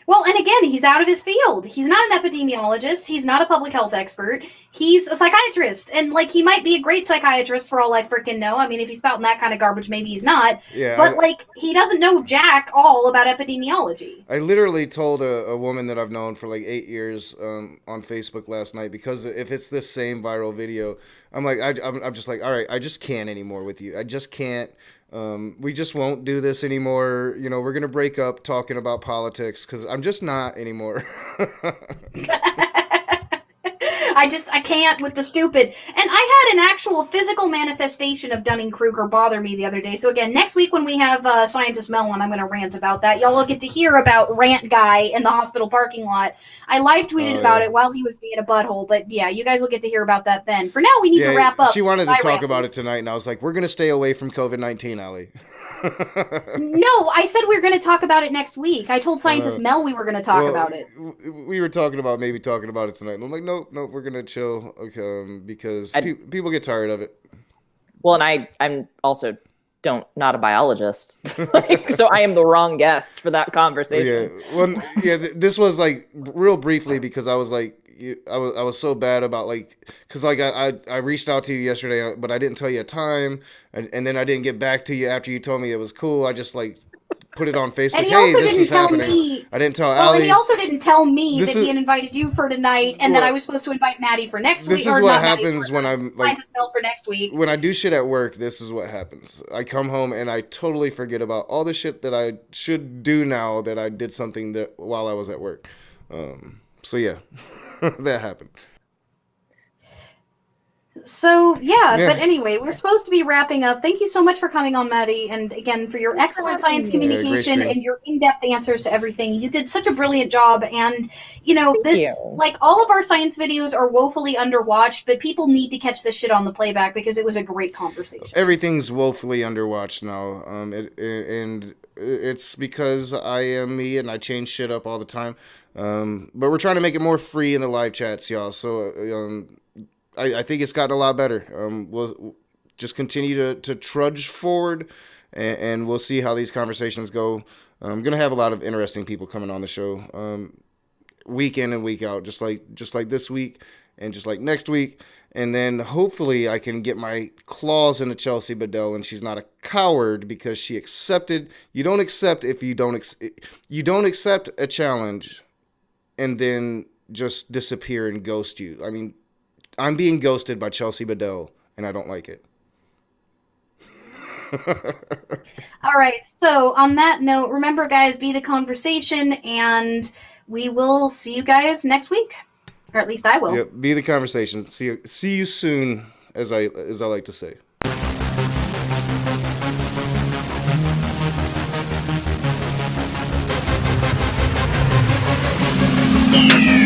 Well, and again, he's out of his field. He's not an epidemiologist. He's not a public health expert. He's a psychiatrist. And, like, he might be a great psychiatrist for all I freaking know. I mean, if he's spouting that kind of garbage, maybe he's not. Yeah, but, he doesn't know jack all about epidemiology. I literally told a woman that I've known for, like, 8 years on Facebook last night, because if it's this same viral video, I'm like, I'm just like, all right, I just can't anymore with you. I just can't. We just won't do this anymore. You know, we're going to break up talking about politics because I'm just not anymore. I can't with the stupid. And I had an actual physical manifestation of Dunning-Kruger bother me the other day. So again, next week when we have Scientist Mel on, I'm going to rant about that. Y'all will get to hear about Rant Guy in the hospital parking lot. I live tweeted about it while he was being a butthole. But yeah, you guys will get to hear about that then. For now, we need to wrap up. She wanted to talk about it tonight, and I was like, we're going to stay away from COVID-19, Allie. No, I said we were going to talk about it next week. I told Scientist Mel we were going to talk about it. We were talking about maybe talking about it tonight. And I'm like, nope, we're going to chill because people get tired of it. Well, and I'm also not a biologist, so I am the wrong guest for that conversation. Yeah, well, this was like real briefly because I was like, I was so bad about because I reached out to you yesterday, but I didn't tell you a time, and then I didn't get back to you after you told me it was cool. I just put it on Facebook. And he also didn't tell me. I didn't tell Well, Allie. and he also didn't tell me that he had invited you for tonight, and that I was supposed to invite Maddie for next week. This is what happens when I'm Scientist Mel for next week. When I do shit at work, this is what happens. I come home and I totally forget about all the shit that I should do now that I did something while I was at work. So yeah. That happened. So, but anyway, we're supposed to be wrapping up. Thank you so much for coming on, Maddie, and again, for your excellent science communication and your in-depth answers to everything. You did such a brilliant job, and, all of our science videos are woefully underwatched, but people need to catch this shit on the playback because it was a great conversation. Everything's woefully underwatched now, and it's because I am me, and I change shit up all the time. But we're trying to make it more free in the live chats, y'all. So I think it's gotten a lot better. We'll just continue to trudge forward, and we'll see how these conversations go. I'm gonna have a lot of interesting people coming on the show, week in and week out, just like this week and just like next week. And then hopefully I can get my claws into Chelsea Bedell, and she's not a coward because she accepted. You don't accept if you don't accept a challenge and then just disappear and ghost you. I mean, I'm being ghosted by Chelsea Bedell, and I don't like it. All right. So on that note, remember, guys, be the conversation, and we will see you guys next week, or at least I will. Yep, be the conversation. See you soon, as I like to say. Yeah.